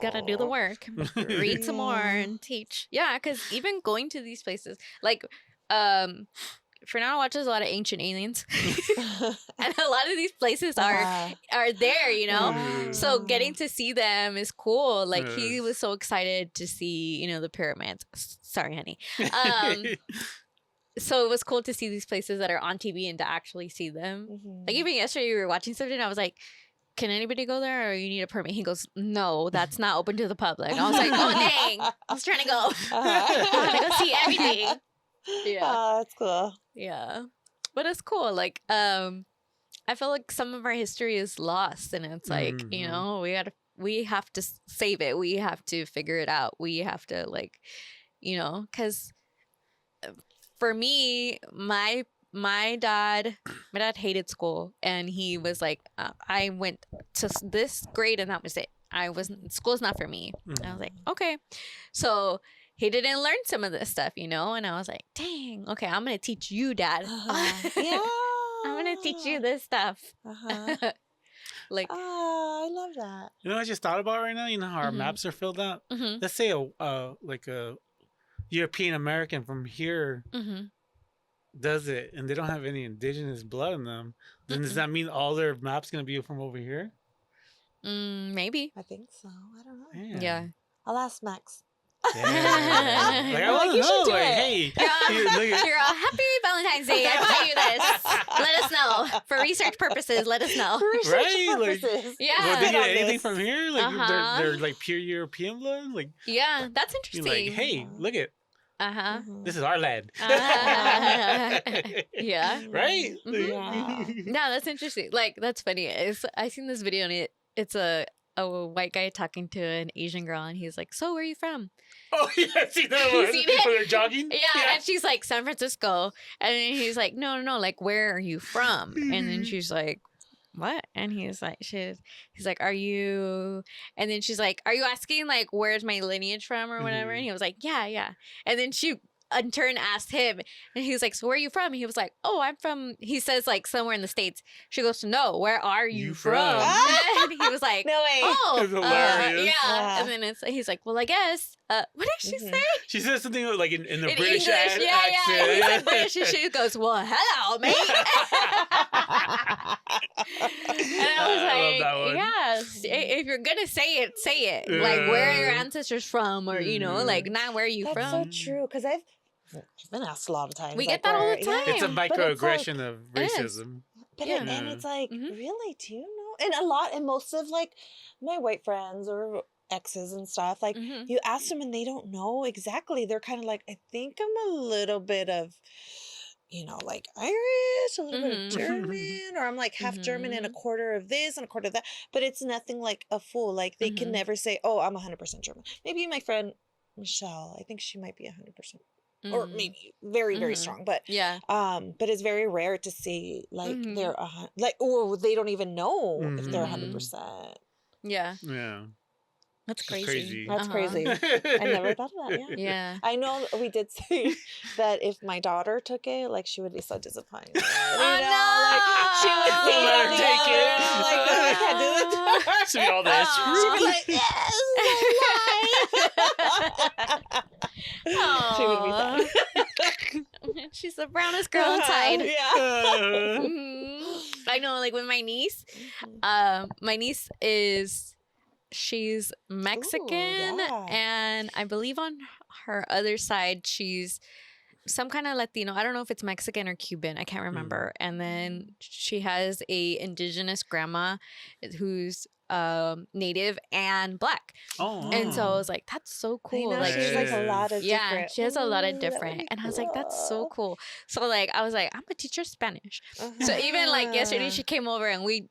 S1: gotta do the work, read some more and teach. Yeah, because even going to these places, like Fernando watches a lot of Ancient Aliens, and a lot of these places are there, you know. So getting to see them is cool. Like he was so excited to see, you know, the pyramids. Sorry, honey. So it was cool to see these places that are on TV and to actually see them. Like even yesterday, we were watching something. And I was like, "Can anybody go there, or you need a permit?" He goes, "No, that's not open to the public." I was like, "Oh dang, I was trying to go. I want to go see everything." Yeah,
S2: that's cool.
S1: Yeah, but it's cool. Like, I feel like some of our history is lost, and it's like, you know, we have to save it. We have to figure it out. We have to, like, you know, because for me, my dad hated school, and he was like, I went to this grade and that was it. School's not for me. I was like, okay. So he didn't learn some of this stuff, you know, and I was like, dang, okay, I'm gonna teach you, Dad.
S2: Yeah,
S1: I'm gonna teach you this stuff. Like,
S2: oh, I love that.
S3: You know what I just thought about right now? You know how our maps are filled out? Let's say like a European American from here does it, and they don't have any indigenous blood in them. Then does that mean all their maps gonna be from over here?
S1: Maybe.
S2: I think so. I don't know.
S1: Yeah.
S2: I'll ask Max.
S3: Yeah. Like, I want to know. Like, hey,
S1: you're all happy Valentine's Day. I bought you this. Let us know for research purposes. Let us know.
S2: For research purposes.
S3: Like, yeah. Well, they get anything from here? Like they're like pure European blood. Like,
S1: yeah, that's interesting.
S3: Like, hey, look it. This is our land.
S1: Yeah.
S3: Right?
S2: Yeah.
S1: No, that's interesting. Like, that's funny. I seen this video, and it's a white guy talking to an Asian girl, and he's like, "So where are you from?"
S3: Oh yeah, I've seen that one.
S1: Seen it?
S3: When they're jogging.
S1: Yeah, and she's like, "San Francisco," and then he's like, "No, like, where are you from?" And then she's like, "What?" And he's like, he's like, "Are you?" And then she's like, "Are you asking like where's my lineage from or whatever?" And he was like, "Yeah." And then she in turn asked him, and he was like, so where are you from? He was like, oh, I'm from, he says like somewhere in the States. She goes, no, where are you from? And he was like,
S2: no way.
S1: Oh,
S3: hilarious.
S1: Yeah. And then he's like, well, I guess. What did she say?
S3: She says something like in the British
S1: English.
S3: accent.
S1: Yeah. He said British, and she goes, well, hello, mate. And I was like, yes, if you're gonna say it, say it. Like, where are your ancestors from, or like, not where are you from.
S2: That's so true, because I've been asked a lot of times.
S1: We get that all the time.
S3: It's a microaggression of racism.
S2: But and it's like, really, do you know? And most of like my white friends or exes and stuff, like you ask them and they don't know exactly. They're kind of like, I think I'm a little bit of, like Irish, a little bit of German, or I'm like half German and a quarter of this and a quarter of that. But it's nothing like a full, like they can never say, oh, I'm 100% German. Maybe my friend Michelle, I think she might be 100%. Or maybe very, very strong, but but it's very rare to see like they're or they don't even know if they're 100%.
S1: Yeah. That's crazy.
S2: That's crazy. I never thought of that. Yeah. I know we did say that if my daughter took it, like she would be so disappointed. Like she would see
S3: let her take it.
S2: Like, no, I can't do it.
S3: See all that.
S2: She'd be like, yes, she would be sad.
S1: She's the brownest girl inside.
S2: Yeah.
S1: I know, like with my niece, she's Mexican.
S2: Ooh,
S1: and I believe on her other side, she's some kind of Latino. I don't know if it's Mexican or Cuban. I can't remember. And then she has a indigenous grandma who's Native and Black. And so I was like, that's so cool.
S2: Like she has like a lot of different.
S1: She has a lot of different. And I was like, that's so cool. So like I was like, I'm gonna teach her Spanish. So even like yesterday she came over and we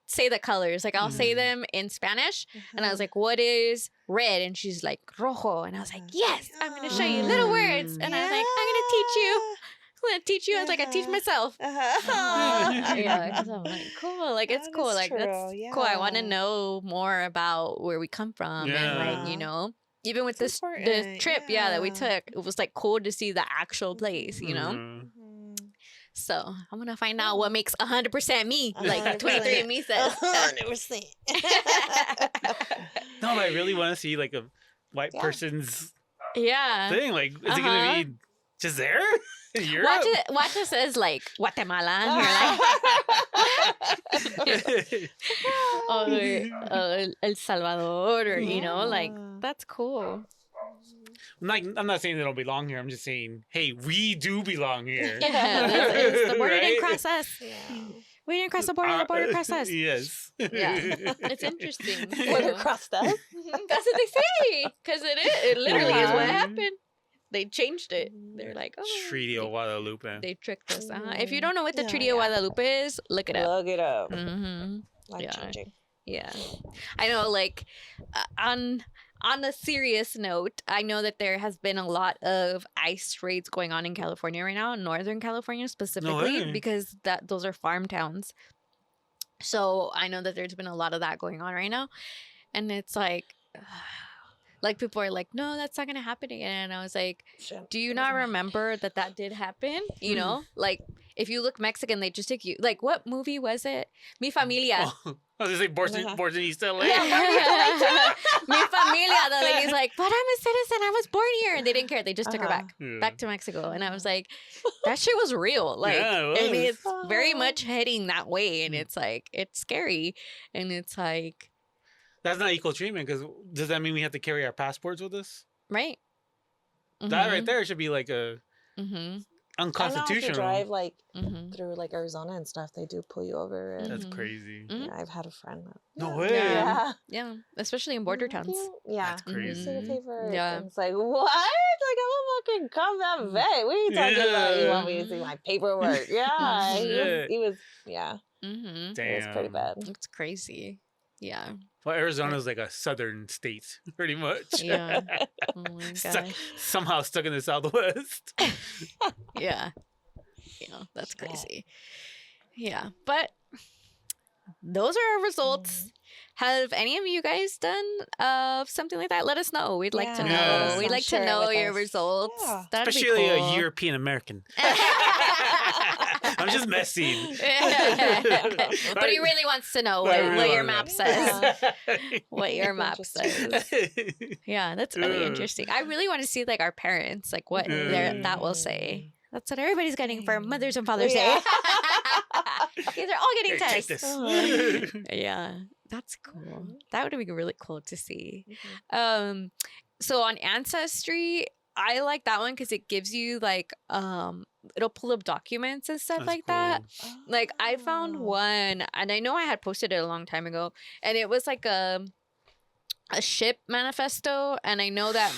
S1: say the colors. Like I'll say them in Spanish. And I was like, what is red? And she's like, rojo. And I was like, yes, I'm gonna show you little words. And I was like, I'm gonna teach you. I was like, I teach myself. Yeah, because I'm like, cool. Like, it's cool. Like, that's cool. I want to know more about where we come from. And, like, even with this trip, that we took, it was, like, cool to see the actual place, So, I'm going to find out what makes 100% me. Like, 23andMe says.
S2: 100%.
S3: No, but I really want to see, like, a white person's thing. Like, is it going to be just there?
S1: Watch it says like Guatemala, and you're like, El Salvador, or like that's cool.
S3: I'm not saying they don't belong here. I'm just saying, hey, we do belong here.
S1: The border didn't cross us. We didn't cross the border crossed us.
S3: Yes.
S1: Yeah, it's interesting.
S2: Border crossed us.
S1: That's what they say, because it literally is what happened. They changed it. They're like, oh,
S3: Treaty of Guadalupe.
S1: They tricked us. If you don't know what the Treaty of Guadalupe is, look it up.
S2: Look it up.
S1: Life-changing. Yeah. I know, like, on a serious note, I know that there has been a lot of ICE raids going on in California right now, in Northern California specifically, because those are farm towns. So I know that there's been a lot of that going on right now. And it's like... Like, people are like, no, that's not going to happen again. And I was like, do you not remember that did happen? You know? Like, if you look Mexican, they just take you. Like, what movie was it? Mi Familia.
S3: Oh, I was going to say, born in East LA.
S1: Mi Familia. The lady's like, but I'm a citizen. I was born here. And they didn't care. They just took her back to Mexico. And I was like, that shit was real. Like, and it's very much heading that way. And it's like, it's scary. And it's like...
S3: That's not equal treatment, because does that mean we have to carry our passports with us?
S1: Right.
S3: That right there should be like a unconstitutional.
S2: If you drive like through like Arizona and stuff, they do pull you over. And,
S3: that's crazy.
S2: Yeah, I've had a friend.
S3: No way.
S1: Yeah. Especially in border towns.
S2: Yeah.
S3: That's crazy.
S2: Yeah. It's like, what? Like, I'm a fucking come that vet. What are you talking about? You want me to see my paperwork? Yeah. He was.
S3: Damn.
S2: It was pretty bad.
S1: It's crazy. Yeah.
S3: Well, Arizona's like a southern state, pretty much.
S1: Yeah. Oh my gosh.
S3: Somehow stuck in the Southwest.
S1: Yeah. That's crazy. Yeah. But those are our results. Have any of you guys done something like that? Let us know. We'd like to know.
S3: Yeah.
S1: We'd like to know your
S2: us.
S1: results.
S2: Yeah.
S1: That'd
S3: Especially
S1: be cool.
S3: a European American. I'm just messing.
S1: But he really wants to know what your map says. What your map says. Yeah, that's really interesting. I really want to see like our parents, like what that will say. That's what everybody's getting for Mother's and Father's Day. These are all getting tests. Yeah, that's cool. That would be really cool to see. So on Ancestry, I like that one because it gives you like it'll pull up documents and stuff like that. Like I found one, and I know I had posted it a long time ago, and it was like a ship manifesto, and I know that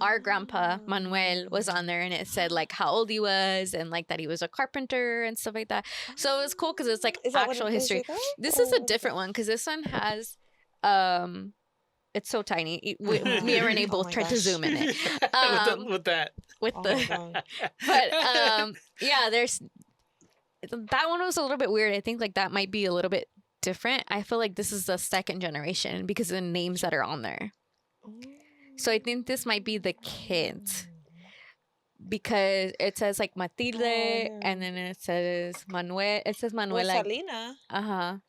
S1: our grandpa Manuel was on there, and it said like how old he was and like that he was a carpenter and stuff like that. So it was cool because it's like actual history. This is a different one because this one has it's so tiny. Me and Rene both tried to zoom in it. Yeah, there's that one was a little bit weird. I think like that might be a little bit different. I feel like this is the second generation because of the names that are on there. So I think this might be the kids because it says like Matilde and then it says Manuel. It says Manuel.
S2: Salina.
S1: Natalia.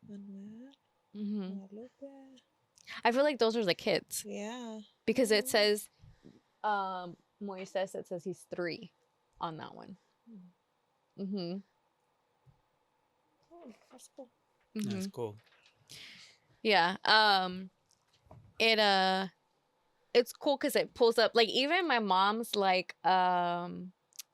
S2: Manuel.
S1: I feel like those are the kids.
S2: Yeah.
S1: Because it says, Moises, it says he's 3 on that one.
S2: That's cool.
S3: That's cool.
S1: Yeah. It's cool because it pulls up like even my mom's like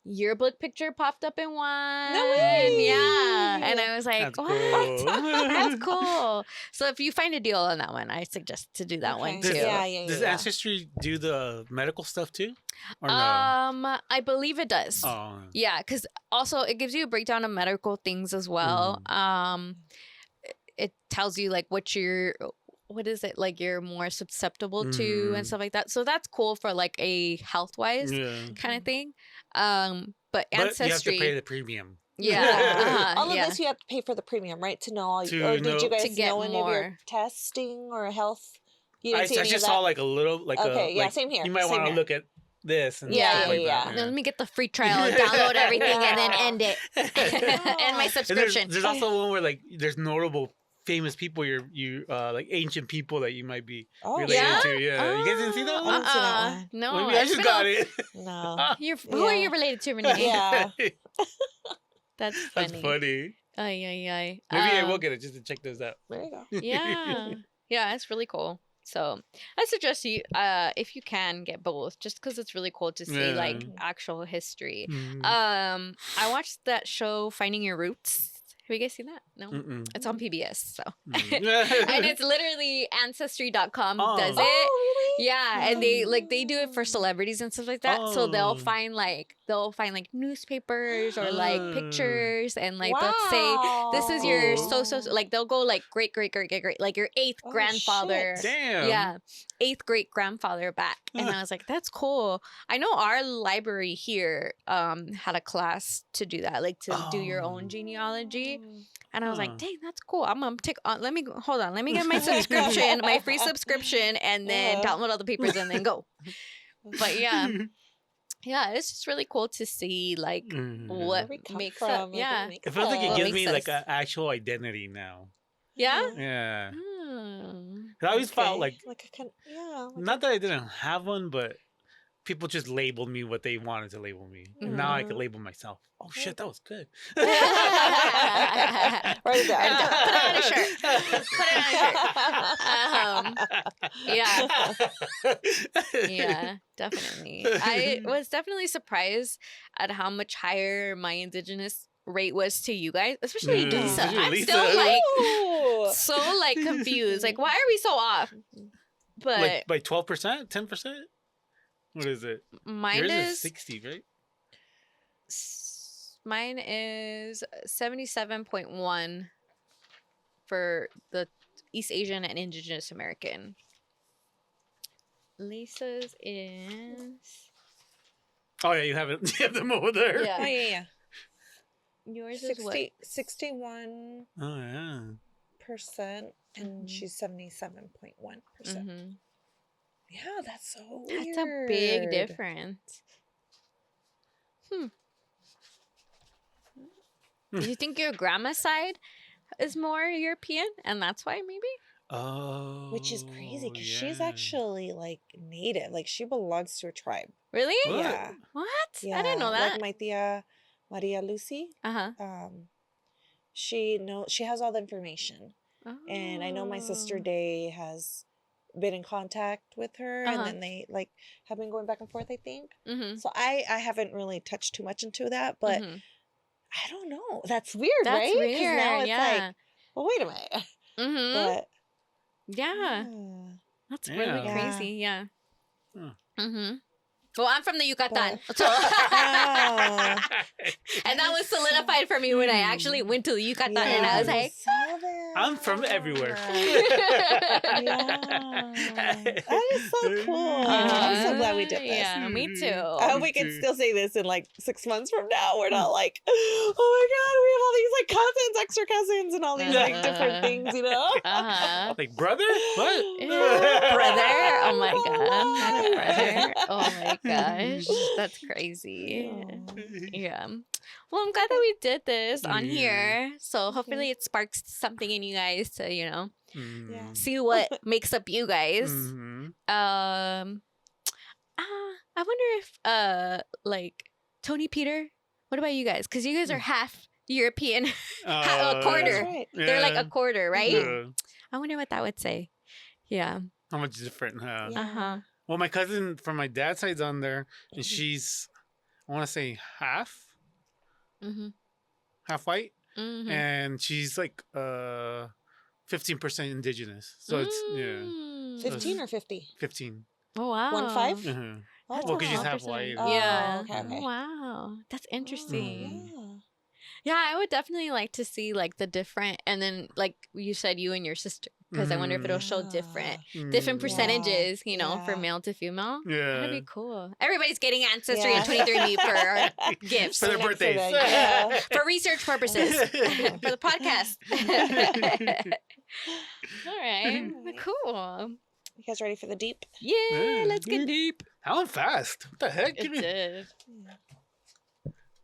S1: yearbook picture popped up in one.
S2: No way!
S1: Yeah. And I was like,
S3: That's
S1: what?
S3: cool.
S1: That's cool. So if you find a deal on that one, I suggest to do that one too.
S3: Does Ancestry do the medical stuff too? Or no?
S1: I believe it does.
S3: Oh.
S1: Yeah, because also it gives you a breakdown of medical things as well. It tells you like what is it like you're more susceptible to and stuff like that. So that's cool for like a health wise kind of thing. But Ancestry,
S3: you have to pay the premium.
S1: Yeah.
S2: All of this you have to pay for the premium, right? To know all. Or did you guys know any of your testing or health? You didn't see
S3: I just saw like a little like
S2: same here.
S3: You might want to look at this and
S1: yeah.
S3: That.
S1: Let me get the free trial, download everything, and then end it. And my subscription.
S3: There's also one where like there's notable famous people you like ancient people that you might be related to. Yeah. You guys didn't see that one?
S2: I didn't see that one.
S1: No.
S3: Maybe I just got it.
S2: No.
S1: Who are you related to, Rene?
S2: Yeah.
S1: That's funny. Maybe
S3: I will get it just to check those out.
S2: There you go.
S1: Yeah, it's really cool. So I suggest you, if you can, get both, just because it's really cool to see like actual history. I watched that show, Finding Your Roots. Have you guys seen that? No? It's on PBS, so. And it's literally Ancestry.com does it.
S2: Oh, really?
S1: Yeah, and they do it for celebrities and stuff like that. So they'll find like newspapers or like pictures and like they'll say this is your like they'll go like great like your 8th grandfather.
S2: Shit.
S3: Damn.
S1: Yeah. 8th great grandfather back. And I was like, that's cool. I know our library here had a class to do that, like to do your own genealogy. And I was like, dang, that's cool. I'm gonna take on let me get my subscription, my free subscription, and then download all the papers and then go. But yeah, it's just really cool to see like what makes up. Yeah,
S3: it feels like it gives me like an actual identity now.
S1: Yeah.
S3: Yeah. I always felt like not that I didn't have one, but people just labeled me what they wanted to label me. And now I can label myself. Oh, shit, that was good.
S2: Write it down.
S1: Put it on a shirt. Yeah, definitely. I was definitely surprised at how much higher my indigenous rate was to you guys, especially Lisa. I'm still like so like confused. Like, why are we so off? But
S3: like by 12%, 10%. What is it?
S1: Mine
S3: is 60, right?
S1: Mine is 77.1 for the East Asian and Indigenous American. Lisa's is.
S3: Oh yeah, you have it. You have them over there.
S1: Yeah.
S2: Oh yeah.
S1: Yours is what?
S2: 61%,
S3: Oh yeah.
S2: and she's 77.1%.
S1: Mm-hmm.
S2: Yeah, that's so weird.
S1: That's a big difference. Do you think your grandma's side is more European, and that's why maybe?
S3: Oh.
S2: Which is crazy because she's actually like native. Like she belongs to a tribe.
S1: Really?
S3: What?
S2: Yeah.
S1: What?
S2: Yeah.
S1: I didn't know that.
S2: Like my tia Maria Lucy. She has all the information.
S1: Oh.
S2: And I know my sister Day has been in contact with her, and then they like have been going back and forth, I think. So I haven't really touched too much into that, but I don't know. That's weird,
S1: That's
S2: right? Because now
S1: weird,
S2: it's like, well, wait a minute. But
S1: yeah. That's really crazy. Yeah. Well, I'm from the Yucatan. So and that was solidified for me when I actually went to the Yucatan, and I was like,
S3: I'm from everywhere.
S2: That is so cool. I'm so glad we did this.
S1: Yeah, me too.
S2: I hope we can still say this in like 6 months from now. We're not like, oh my God, we have all these like cousins, extra cousins, and all these like different things, you know?
S3: Like brother? What?
S1: Brother? Oh my God. Brother? Oh my gosh. That's crazy. Yeah. Well, I'm glad that we did this on here. So hopefully it sparks something in you guys to, you know, see what makes up you guys. I wonder if like Tony Peter, what about you guys? Because you guys are half European, a quarter. Right. They're like a quarter, right? I wonder what that would say. Yeah.
S3: How much different, huh?
S1: Uh-huh.
S3: Well, my cousin from my dad's side's on there, and she's, I want to say half white, and she's like 15% indigenous. So it's
S2: 15 or 50?
S3: 15.
S1: Oh wow.
S2: 1-5?
S3: Well, because she's half white.
S1: Yeah.
S2: Okay.
S1: Oh, wow. That's interesting. Yeah, I would definitely like to see like the different, and then like you said, you and your sister, because I wonder if it'll show different percentages, you know, for male to female. Yeah, that'd be cool. Everybody's getting Ancestry and 23andMe for our gifts
S3: for their birthdays,
S1: for research purposes, for the podcast. All right, cool.
S2: You guys ready for the deep?
S1: Yeah, let's get deep.
S3: That went fast. What the heck?
S1: It did.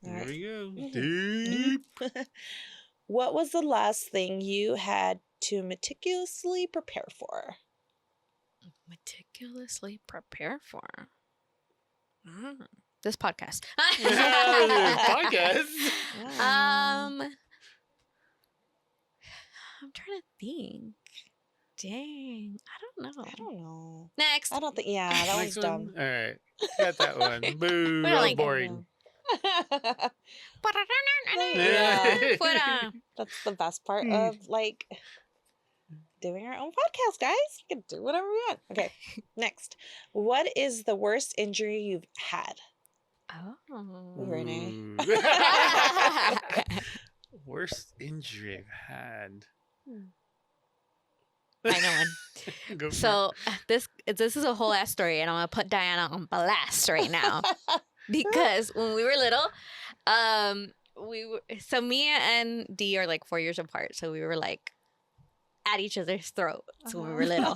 S3: There we go. Deep.
S2: What was the last thing you had to meticulously prepare for?
S1: Meticulously prepare for? This podcast.
S3: Podcast.
S1: I'm trying to think. Dang, I don't know. Next.
S2: I don't think. Yeah, that was dumb.
S3: All right, got that one. Boo. That was boring.
S2: That's the best part of like doing our own podcast, guys. We can do whatever we want. Okay, next. What is the worst injury you've had?
S1: Oh,
S2: Rene.
S3: Worst injury I've had.
S1: I know one. So this is a whole ass story, and I'm gonna put Diana on blast right now because when we were little, so me and Dee are like 4 years apart, so we were like at each other's throats when we were little.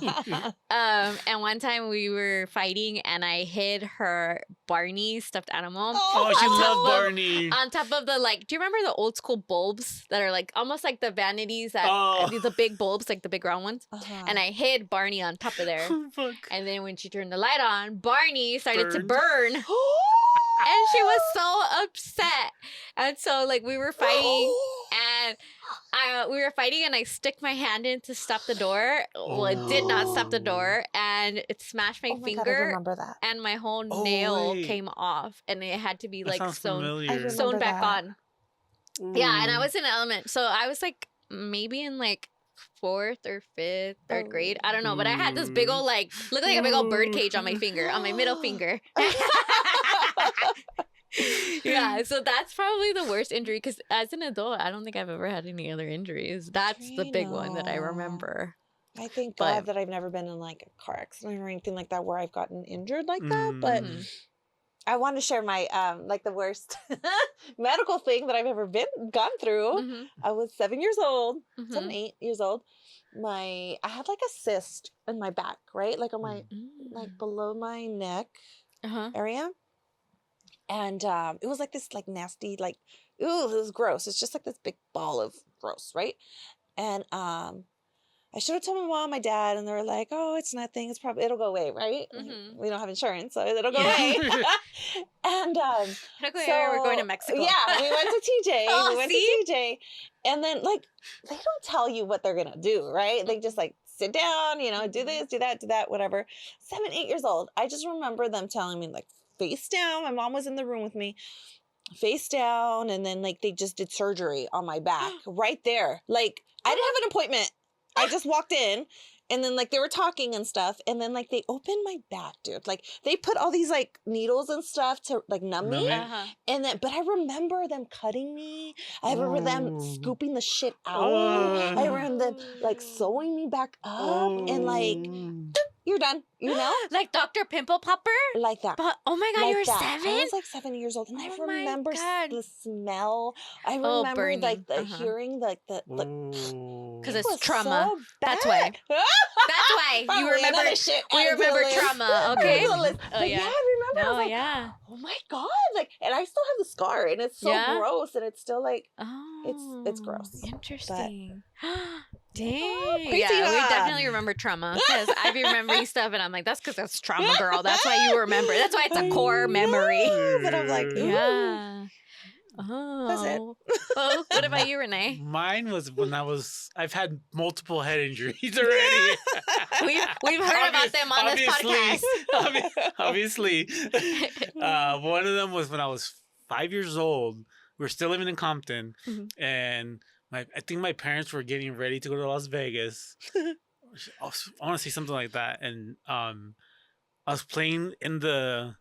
S1: And one time we were fighting, and I hid her Barney stuffed animal.
S3: Oh, she loved Barney.
S1: On top of the like, do you remember the old school bulbs that are like almost like the vanities that the big bulbs, like the big round ones? And I hid Barney on top of there. And then when she turned the light on, Barney started to burn. And she was so upset. And so like we were fighting, and I stuck my hand in to stop the door. Well, it did not stop the door, and it smashed my finger.
S2: God, I remember that.
S1: And my whole nail came off, and it had to be like sewn back on. Yeah, and I was in element, so I was like maybe in like 4th or 5th, 3rd grade. I don't know, but I had this big old like looked like a big old bird cage on my finger, on my middle finger. Yeah, so that's probably the worst injury, because as an adult, I don't think I've ever had any other injuries. That's the big one that I remember.
S2: I thank God that I've never been in like a car accident or anything like that where I've gotten injured like that. But I want to share my like the worst medical thing that I've ever gone through. I was 7 years old, 7, 8 years old. I had like a cyst in my back, right? Like on my like below my neck area. And it was like this like nasty, like, ooh, it was gross. It's just like this big ball of gross, right? And I should have told my mom, my dad, and they were like, "Oh, it's nothing. It'll go away, right? Like, we don't have insurance, so it'll go away." And
S1: we're going to Mexico.
S2: Yeah, we went to TJ.
S1: Oh,
S2: we went to TJ, and then like they don't tell you what they're gonna do, right? They just like sit down, you know, do this, do that, whatever. 7, 8 years old. I just remember them telling me like face down. My mom was in the room with me. Face down, and then like they just did surgery on my back right there. Like I didn't have an appointment. I just walked in, and then like they were talking and stuff, and then like they opened my back, dude. Like they put all these like needles and stuff to like numb me, and then but I remember them cutting me. I remember them scooping the shit out. I remember them like sewing me back up, and like you're done, you know,
S1: like Dr. Pimple Popper,
S2: like that.
S1: But oh my god,
S2: like
S1: you were
S2: that.
S1: 7.
S2: I was like 7 years old, and I remember the smell. I remember
S1: burning.
S2: like the hearing, like the
S1: because it's trauma.
S2: So
S1: that's why. That's why you remember. We remember trauma. Okay.
S2: Oh yeah, I remember.
S1: Oh
S2: I was like,
S1: yeah.
S2: Oh my god! Like, and I still have the scar, and it's so gross, and it's still like, it's gross.
S1: Interesting. Dang.
S2: Crazy,
S1: yeah, we definitely remember trauma because I be remembering stuff, and I'm like, that's because that's trauma, girl. That's why you remember. That's why it's a core memory.
S2: But I'm like, ooh.
S1: Yeah. Oh.
S2: That's it.
S1: Well, what about you, Rene?
S3: Mine was when I've had multiple head injuries already.
S1: We've heard about them on this podcast.
S3: Obviously. One of them was when I was 5 years old. We were still living in Compton, and I think my parents were getting ready to go to Las Vegas. I want to say something like that, and I was playing in the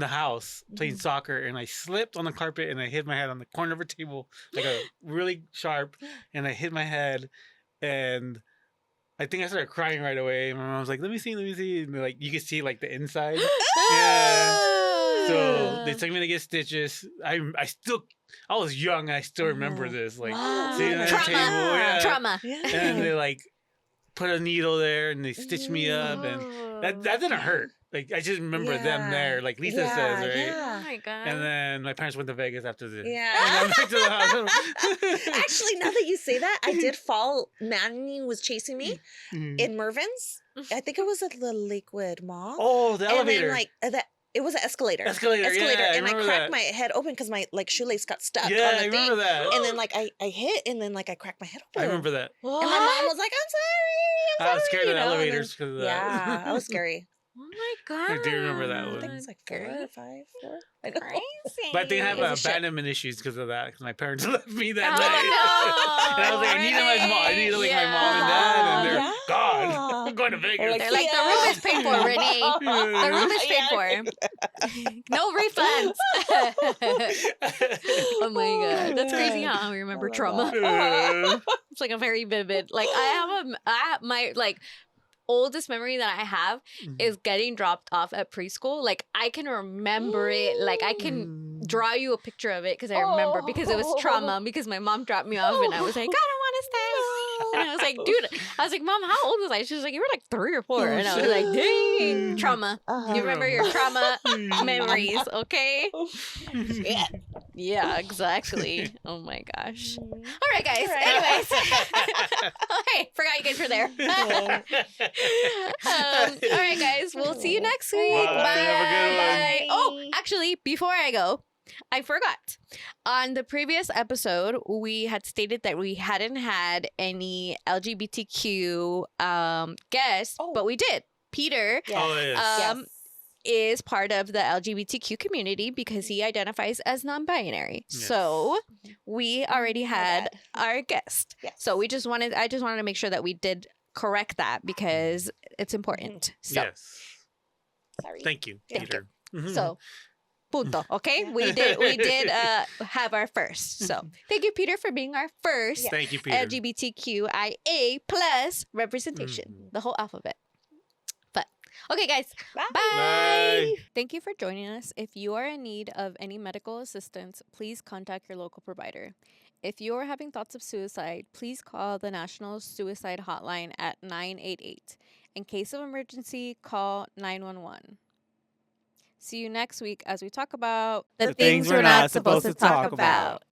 S3: house playing soccer, and I slipped on the carpet and I hit my head on the corner of a table, like a really sharp, and I hit my head, and I think I started crying right away. My mom was like, let me see. And like you could see like the inside. Yeah. So they took me to get stitches. I was young, and I still remember this. Like sitting at the table.
S1: Trauma.
S3: And they like put a needle there, and they stitched me up, and that didn't hurt. Like I just remember them there, like Lisa says, right?
S1: Yeah. Oh my god!
S3: And then my parents went to Vegas after this.
S2: Yeah.
S3: And back to the hospital.
S2: Actually, now that you say that, I did fall. Manny was chasing me in Mervyn's. I think it was at the Lakewood Mall.
S3: Oh, the elevator!
S2: And then, it was an escalator.
S3: Escalator, yeah,
S2: and I cracked my head open because my like shoelace got stuck. On the
S3: I
S2: thing.
S3: remember that.
S2: And then like I hit, and then like I cracked my head open.
S3: I remember that.
S2: What? And my mom was like, "I'm sorry."
S3: I was scared of elevators because of that.
S2: Yeah, that was scary.
S1: Oh my god!
S3: I do remember that
S2: I
S3: one.
S2: think it's like 4 or 5. 4. I know.
S1: Crazy.
S3: But I think I have abandonment issues because of that. Because my parents left me that night.
S1: No.
S3: And I was like, I need my mom. I need like my mom and dad, and they're gone. I'm going to Vegas.
S1: They're like, the room is paid for, Rene. The room is paid for. No refunds. Oh my god, that's crazy how we remember trauma. It's like a very vivid. Like I have my like. Oldest memory that I have is getting dropped off at preschool. Like I can remember it. Like I can draw you a picture of it because I remember because it was trauma because my mom dropped me off and I was like, I don't want to stay. And I was like, dude, I was like, Mom, how old was I? She was like, you were like 3 or 4. And I was like, dang, trauma. You remember your trauma memories, okay? Yeah, exactly. Oh my gosh. All right, guys. Anyways. Okay, forgot you guys were there. All right, guys. We'll see you next week.
S3: Bye.
S1: Bye.
S3: Have a good one.
S1: Oh, actually, before I go, I forgot. On the previous episode, we had stated that we hadn't had any LGBTQ guests, but we did. Peter is part of the LGBTQ community because he identifies as non-binary. Yes. So we already had our guest. Yes. So I just wanted to make sure that we did correct that because it's important. So,
S3: yes.
S2: Sorry.
S3: Thank you, Peter.
S1: So, punto. Okay, we did have our first. So, thank you, Peter, for being our first.
S3: Thank you, Peter.
S1: LGBTQIA+ representation, the whole alphabet. But Okay, guys.
S2: Bye.
S3: Bye.
S1: Thank you for joining us. If you are in need of any medical assistance, please contact your local provider. If you are having thoughts of suicide, please call the National Suicide Hotline at 988. In case of emergency, call 911. See you next week as we talk about
S3: the things we're not supposed to talk about.